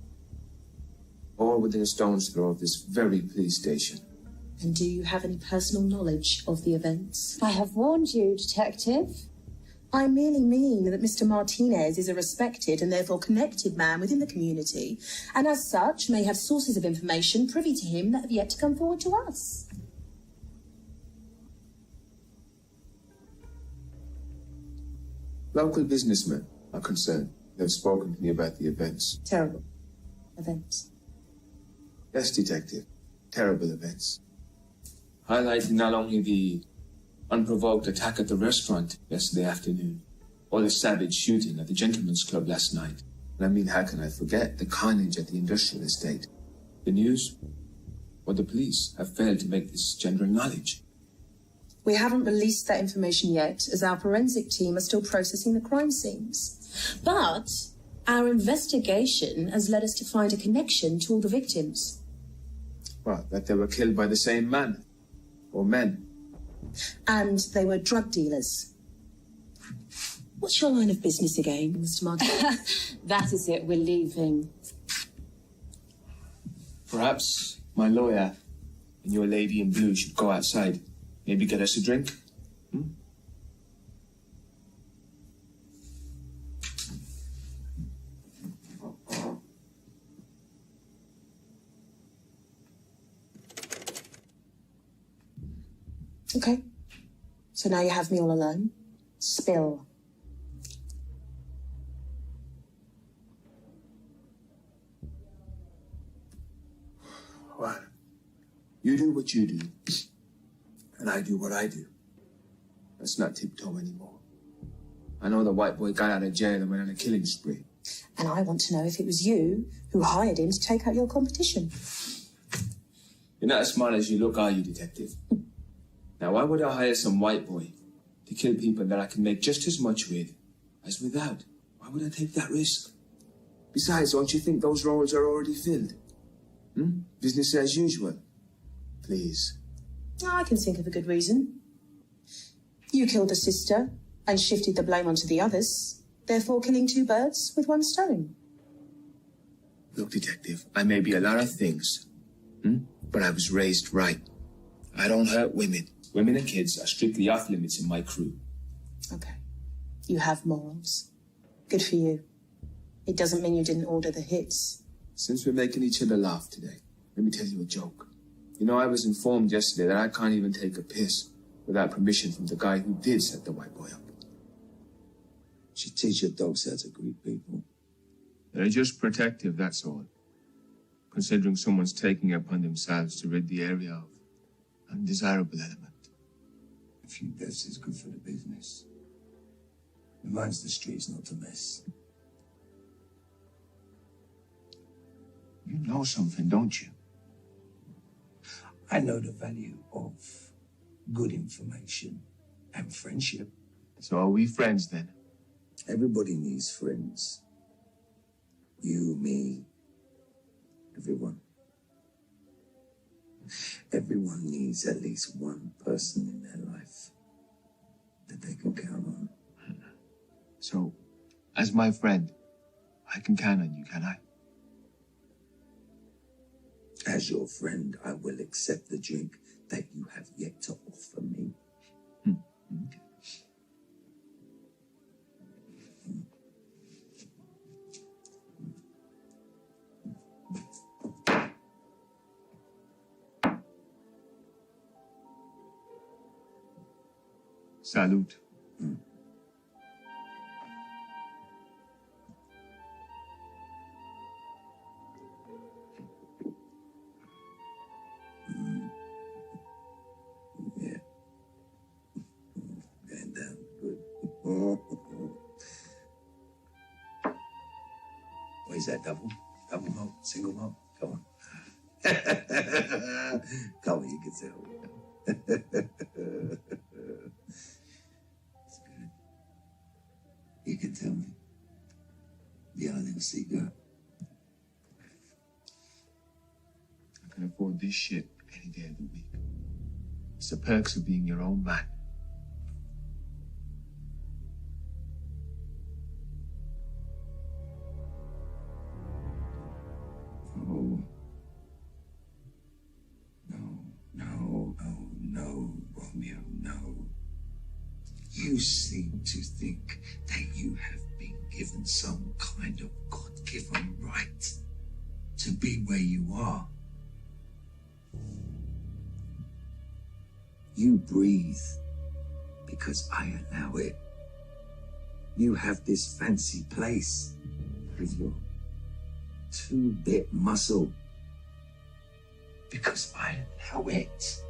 All within a stone's throw of this very police station. And do you have any personal knowledge of the events? I have warned you, Detective. I merely mean that Mr. Martinez is a respected and therefore connected man within the community, and as such may have sources of information privy to him that have yet to come forward to us. Local businessmen are concerned. They've spoken to me about the events. Terrible events. Yes, Detective. Terrible events. Highlighting not only the unprovoked attack at the restaurant yesterday afternoon, or the savage shooting at the Gentlemen's Club last night. And I mean, how can I forget the carnage at the industrial estate? The news, or the police, have failed to make this general knowledge. We haven't released that information yet, as our forensic team are still processing the crime scenes. But our investigation has led us to find a connection to all the victims. Well, that they were killed by the same man, or men. And they were drug dealers. What's your line of business again, Mr. Martin? That is it, we're leaving. Perhaps my lawyer and your lady in blue should go outside. Maybe get us a drink? Okay. So now you have me all alone. Spill. Well, you do what you do, and I do what I do. Let's not tiptoe anymore. I know the white boy got out of jail and went on a killing spree. And I want to know if it was you who hired him to take out your competition. You're not as smart as you look, are you, Detective? Now, why would I hire some white boy to kill people that I can make just as much with as without? Why would I take that risk? Besides, don't you think those roles are already filled? Business as usual. Please. I can think of a good reason. You killed a sister and shifted the blame onto the others, therefore killing two birds with one stone. Look, Detective, I may be a lot of things, but I was raised right. I don't hurt women. Women and kids are strictly off limits in my crew. Okay. You have morals. Good for you. It doesn't mean you didn't order the hits. Since we're making each other laugh today, let me tell you a joke. You know, I was informed yesterday that I can't even take a piss without permission from the guy who did set the white boy up. Should teach your dogs how to greet people. They're just protective, that's all. Considering someone's taking it upon themselves to rid the area of an undesirable element. A few deaths is good for the business. Reminds the streets not to mess. You know something, don't you? I know the value of good information and friendship. So are we friends then? Everybody needs friends. You, me, everyone. Everyone needs at least one person in their life that they can count on. So, as my friend, I can count on you, can I? As your friend, I will accept the drink that you have yet to offer me. Okay. Salute. Yeah. And good. What is that, double? Double malt? Single malt? Come on. Come on, you can tell. It's good. You can tell me. Yeah, I never see girl. I can afford this shit any day of the week. It's the perks of being your own man. No, Romeo, no. You seem to think that you have been given some kind of God-given right to be where you are. You breathe because I allow it. You have this fancy place with your two-bit muscle because I allow it.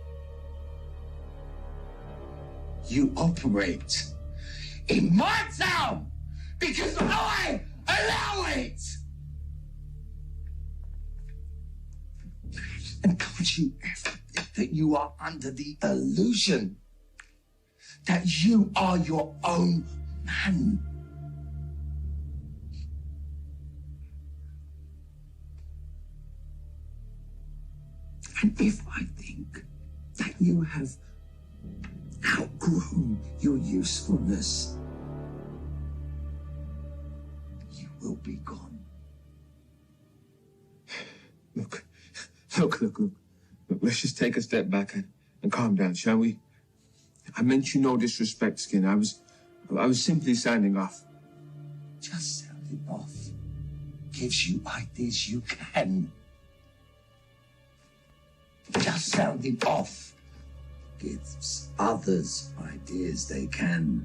You operate in my town because I allow it. And don't you ever think that you are under the illusion that you are your own man. And if I think that you have outgrown your usefulness, you will be gone. Look, let's just take a step back and calm down, shall we? I meant you no disrespect, Skin. I was simply sounding off. Just sounding off gives you ideas you can. Just sounding off gives others ideas they can.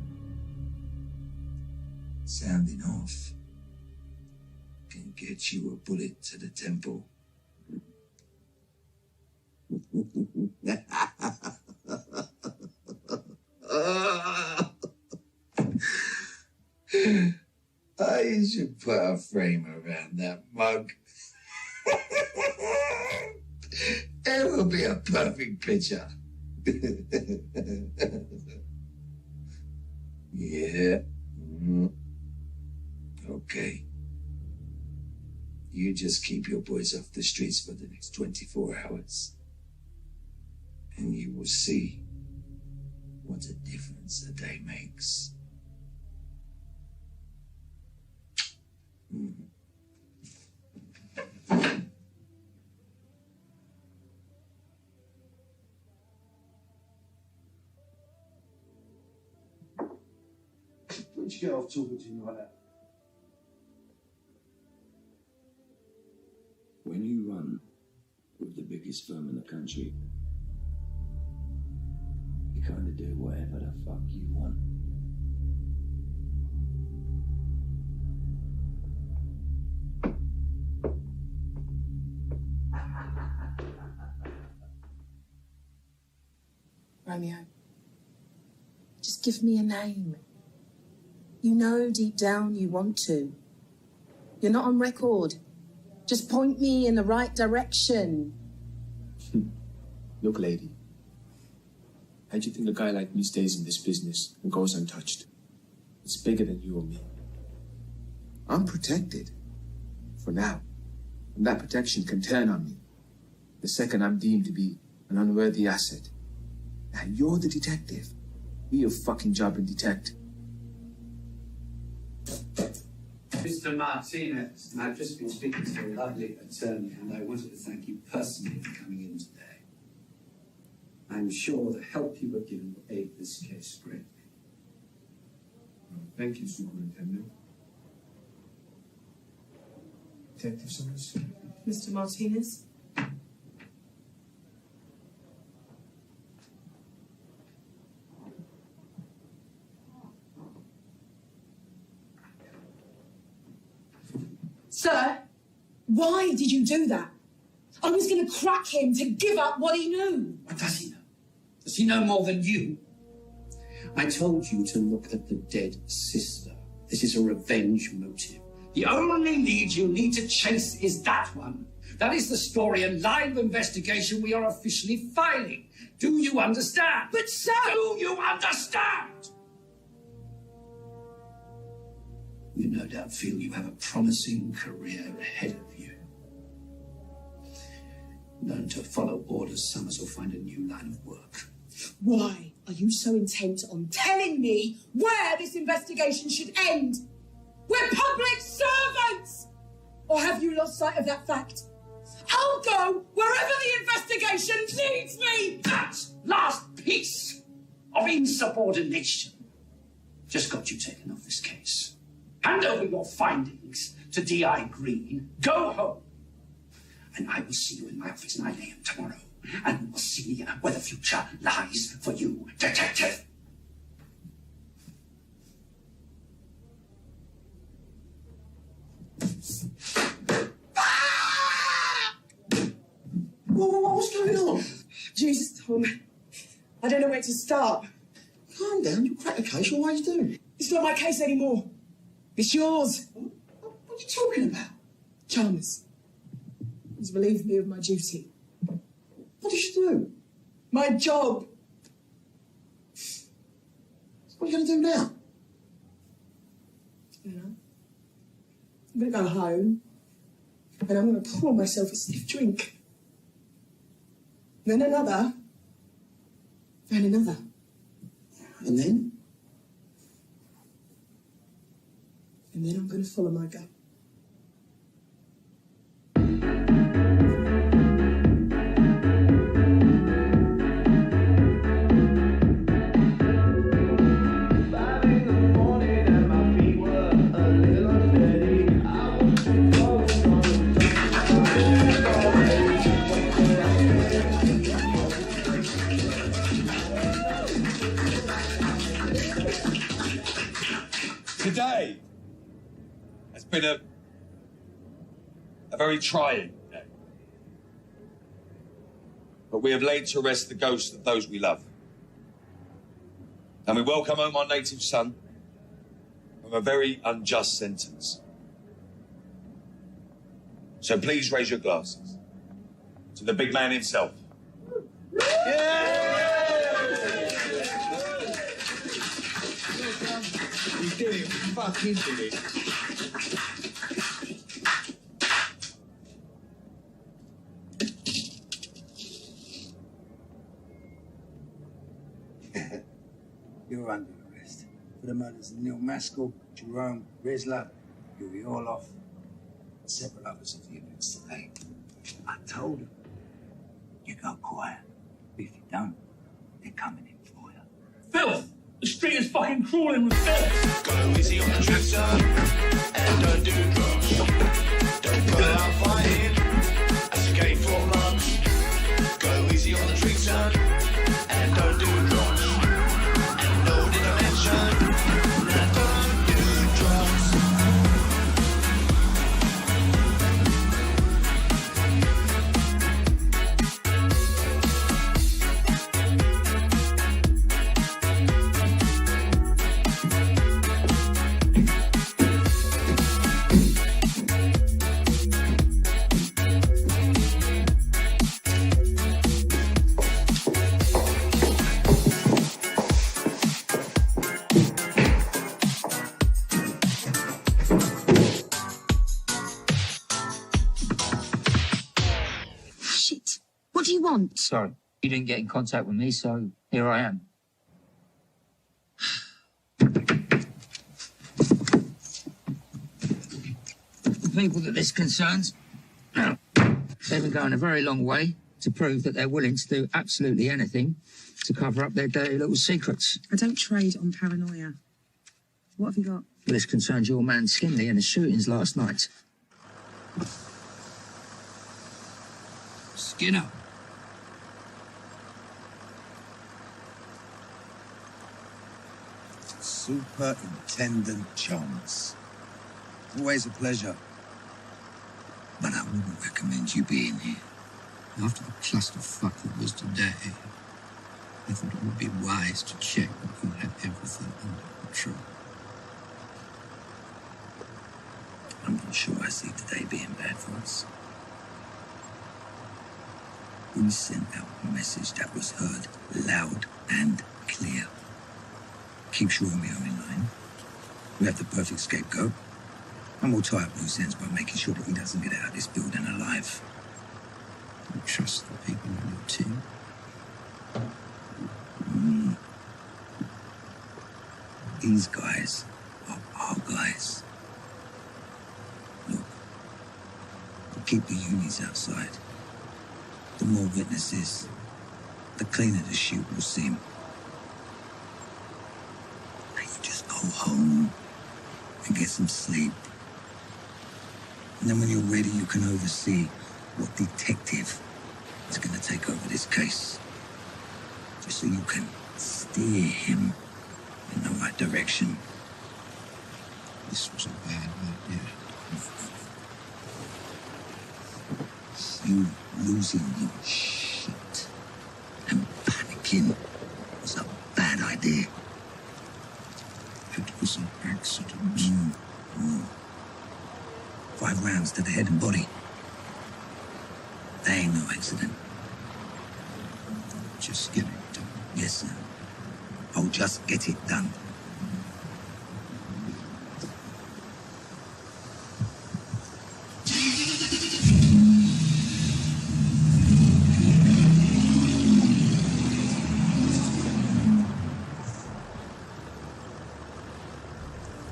Sounding off can get you a bullet to the temple. You should put a frame around that mug. It will be a perfect picture. Yeah. Okay. You just keep your boys off the streets for the next 24 hours. And you will see what a difference a day makes. Where'd you get off talking to me like that? When you run with the biggest firm in the country, you kind of do whatever the fuck you want. Romeo, just give me a name. You know deep down you want to. You're not on record. Just point me in the right direction. Look, lady. How do you think a guy like me stays in this business and goes untouched? It's bigger than you or me. I'm protected. For now. And that protection can turn on me the second I'm deemed to be an unworthy asset. Now you're the detective. Do your fucking job and detect. Mr. Martinez, I've just been speaking to a lovely attorney, and I wanted to thank you personally for coming in today. I'm sure the help you were given will aid this case greatly. Thank you, Superintendent. Detective Summers? Mr. Martinez? Sir, why did you do that? I was going to crack him to give up what he knew. What does he know? Does he know more than you? I told you to look at the dead sister. This is a revenge motive. The only lead you need to chase is that one. That is the story and line of investigation we are officially filing. Do you understand? But sir! Do you understand? You no doubt feel you have a promising career ahead of you. Learn to follow orders, Summers, or find a new line of work. Why are you so intent on telling me where this investigation should end? We're public servants! Or have you lost sight of that fact? I'll go wherever the investigation leads me! That last piece of insubordination just got you taken off this case. Hand over your findings to D.I. Green. Go home. And I will see you in my office 9 a.m. tomorrow. And we will see where the future lies for you, detective. What's going on? Jesus, Tom. I don't know where to start. Calm down, you'll crack the case. You always do. It's not my case anymore. It's yours. What are you talking about? Chalmers. He's relieved me of my duty. What did you do? My job. What are you going to do now? You know, I'm going to go home and I'm going to pour myself a stiff drink. Then another. And another. And then? And then I'm going to follow my gut. Today has been a very trying day. But we have laid to rest the ghosts of those we love. And we welcome home our native son from a very unjust sentence. So please raise your glasses to the big man himself. We did it. We fucking did it. You're under arrest for the murders of Neil Maskell, Jerome, Rizla, Yuri Orloff, and several others of the events today. I told him, you go quiet. If you don't, they're coming in for you. Filth! The street is fucking crawling with filth! Go easy on the street, son, and don't do drugs. Don't go out fighting, escape for months. Go easy on the street, son, and don't do drugs. And no dimension, and don't do drugs. Shit. What do you want? Sorry, you didn't get in contact with me, so here I am. people that this concerns, they've been going a very long way to prove that they're willing to do absolutely anything to cover up their dirty little secrets. I don't trade on paranoia. What have you got? Well, this concerns your man Skinley and the shootings last night. Skinner. Superintendent Jones. Always a pleasure. But I wouldn't recommend you being here. After the clusterfuck that was today, I thought it would be wise to check that you had everything under control. I'm not sure I see today being bad for us. We sent out a message that was heard loud and clear. Keeps Romeo in line. We have the perfect scapegoat. And we'll tie up loose ends by making sure that he doesn't get out of this building alive. You trust the people on your team? These guys are our guys. Look, we'll keep the unis outside. The more witnesses, the cleaner the shoot will seem. Now you just go home and get some sleep. And then when you're ready, you can oversee what detective is going to take over this case. Just so you can steer him in the right direction. This was a bad idea. You losing your shit and panicking was a bad idea. It was an accident. 5 rounds to the head and body. That ain't no accident. Just get it done. Yes, sir. I'll just get it done.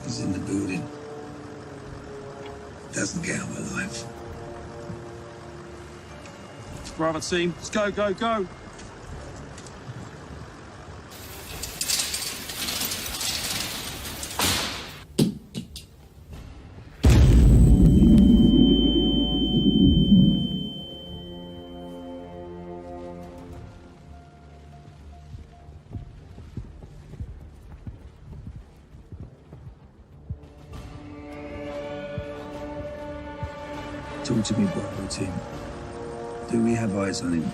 He's in the building. Doesn't get out alive. Bravo team, let's go, go, go. Talk to me, Bravo team. Do we have eyes on him?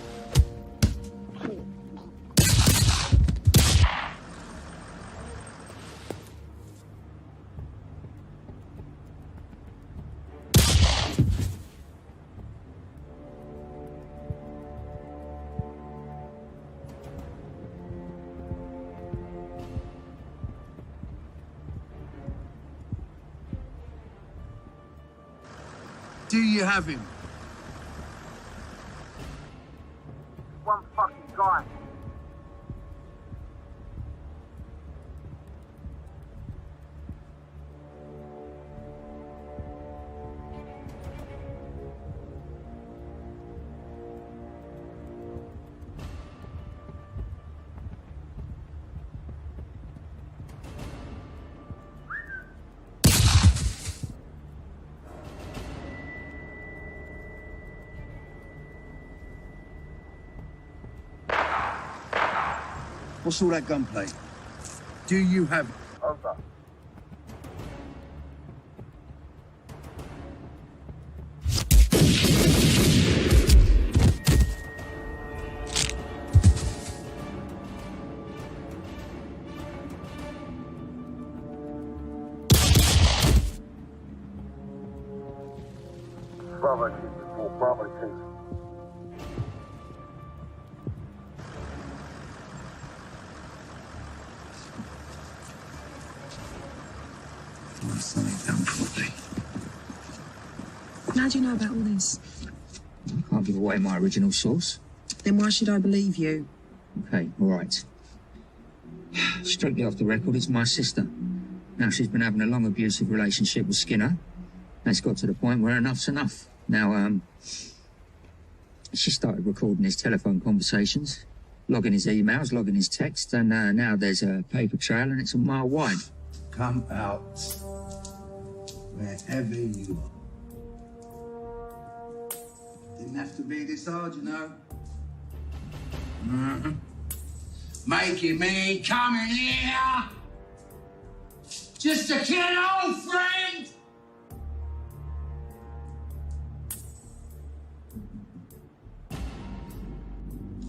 Do you have him? One fucking guy. What's all that gunplay? Do you have... Over. Bravo team report, Bravo team. How do you know about all this? I can't give away my original source. Then why should I believe you? Okay, all right. Strictly off the record, it's my sister. Now, she's been having a long abusive relationship with Skinner. It's got to the point where enough's enough. Now, she started recording his telephone conversations, logging his emails, logging his texts, and now there's a paper trail and it's a mile wide. Come out wherever you are. Didn't have to be this hard, you know. Making me come in here just to kill an old friend.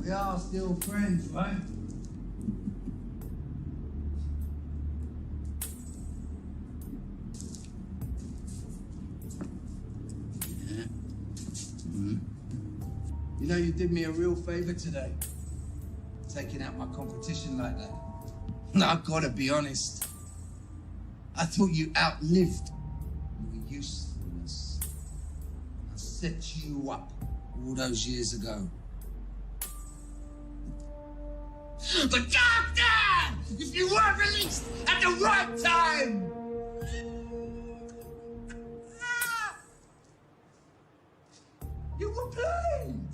We are still friends, right? Yeah. You know, you did me a real favor today, taking out my competition like that. No, I've got to be honest. I thought you outlived your usefulness. I set you up all those years ago. But goddamn, if you weren't released at the right time! You were played!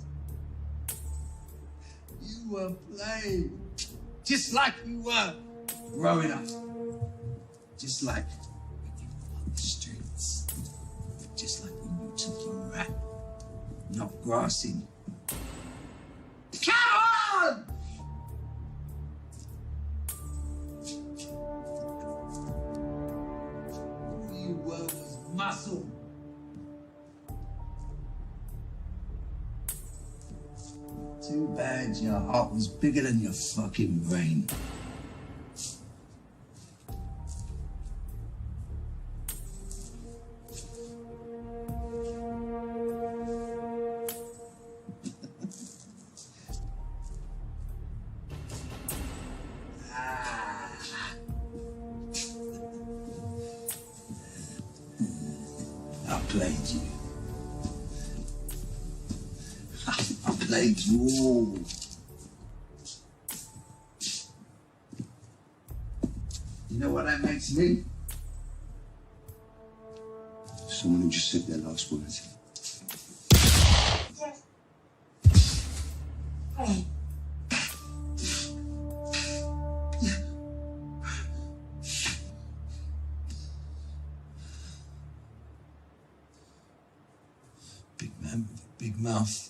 You were played. Just like you were growing up. Just like when you were on the streets. Just like when you took your rap. Not grassing. Come on! All you were was muscle. Too bad your heart was bigger than your fucking brain. I played you. I played you all. You know what that makes me? Someone who just said their last words. Big man with a big mouth.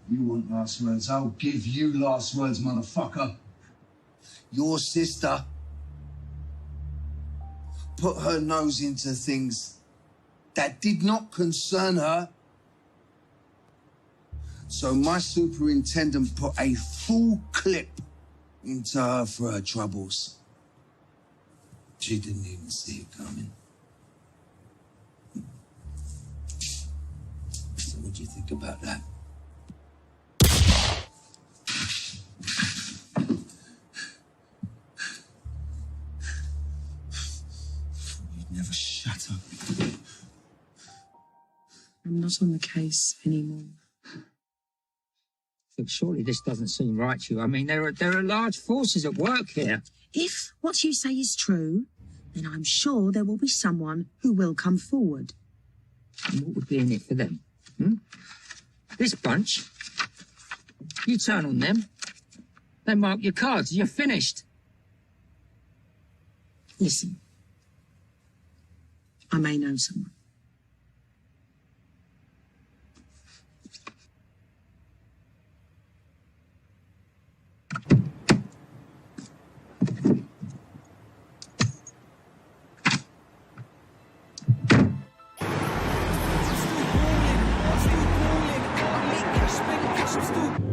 You want last words? I'll give you last words, motherfucker. Your sister put her nose into things that did not concern her. So my superintendent put a full clip into her for her troubles. She didn't even see it coming. So what do you think about that? Never shut up. I'm not on the case anymore. Look, surely this doesn't seem right to you. I mean, there are large forces at work here. If what you say is true, then I'm sure there will be someone who will come forward. And what would be in it for them? This bunch, you turn on them, they mark your cards, you're finished. Listen. I may know someone.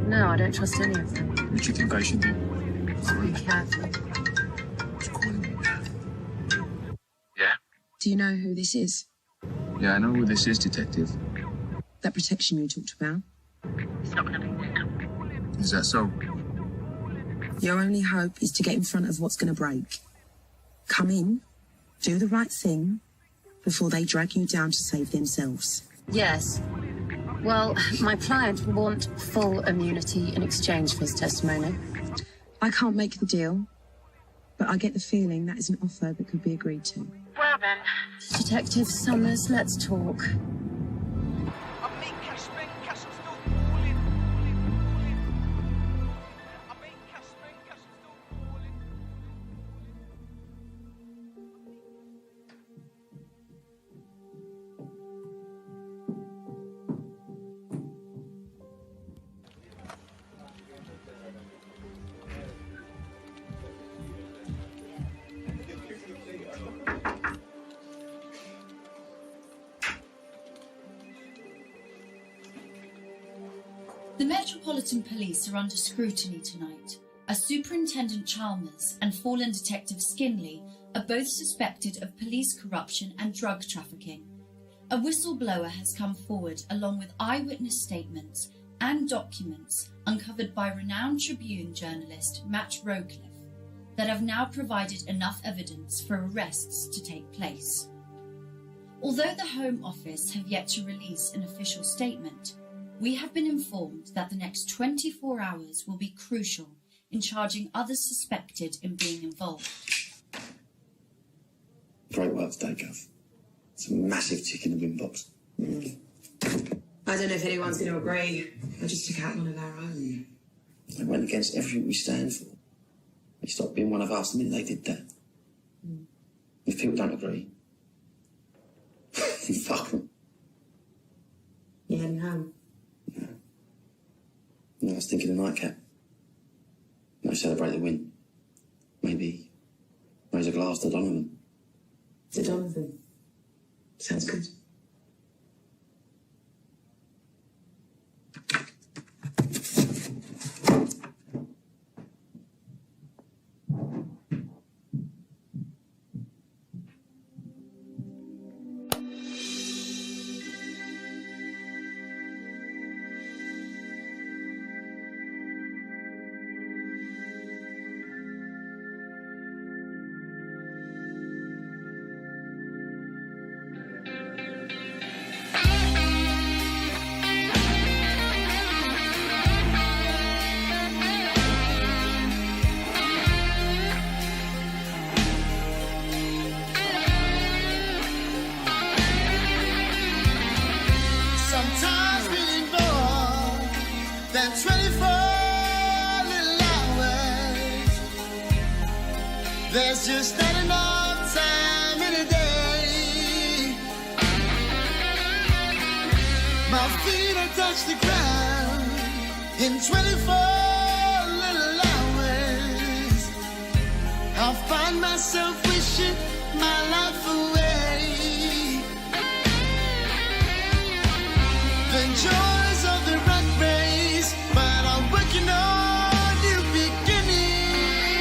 No, I don't trust any of them. What do you think I should do? Be careful. Yeah? Do you know who this is? Yeah, I know who this is, Detective. That protection you talked about? It's not going to be. Is that so? Your only hope is to get in front of what's going to break. Come in, do the right thing, before they drag you down to save themselves. Yes. Well, my client will want full immunity in exchange for his testimony. I can't make the deal, But I get the feeling that is an offer that could be agreed to. Well then. Detective Summers, let's talk. The Metropolitan Police are under scrutiny tonight, as Superintendent Chalmers and fallen Detective Skinley are both suspected of police corruption and drug trafficking. A whistleblower has come forward along with eyewitness statements and documents uncovered by renowned Tribune journalist Matt Rowcliffe that have now provided enough evidence for arrests to take place. Although the Home Office have yet to release an official statement, we have been informed that the next 24 hours will be crucial in charging others suspected in being involved. Great work today, Gov. It's a massive tick in the win box. I don't know if anyone's going to agree. I just took out one of our own. They went against everything we stand for. They stopped being one of us the minute they did that. If people don't agree, then fuck them. You heading home? No, I was thinking of nightcap. No, celebrate the win. Maybe raise a glass to Donovan. To Donovan. Sounds good. Sometimes being more than 24 little hours. There's just not enough time in a day. My feet have touched the ground in 24 little hours. I'll find myself wishing my life away. The joys of the rat race, but I'm working on new beginnings.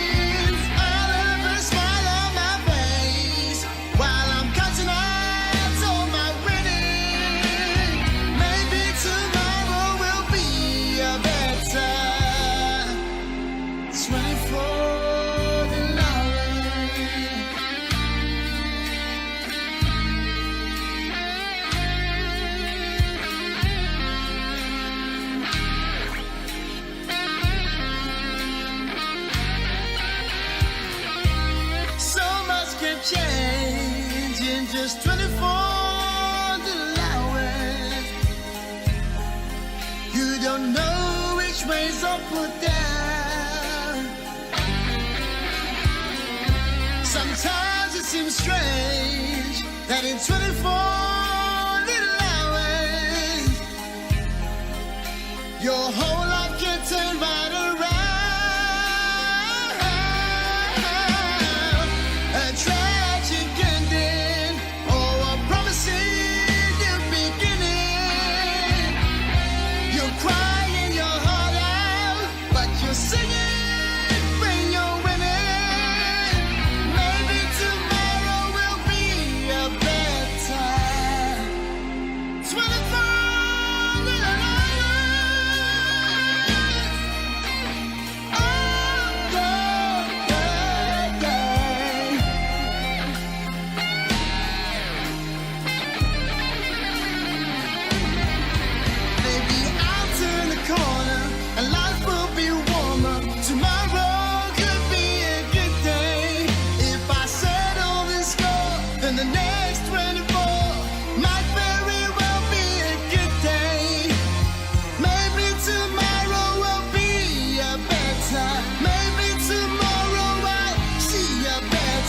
I'll have a smile on my face while I'm counting out all my winning. Maybe tomorrow will be a better 24 change in just 24 little hours. You don't know which way's up or down. Sometimes it seems strange that in 24 little hours your whole life can turn right around.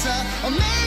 closer, or maybe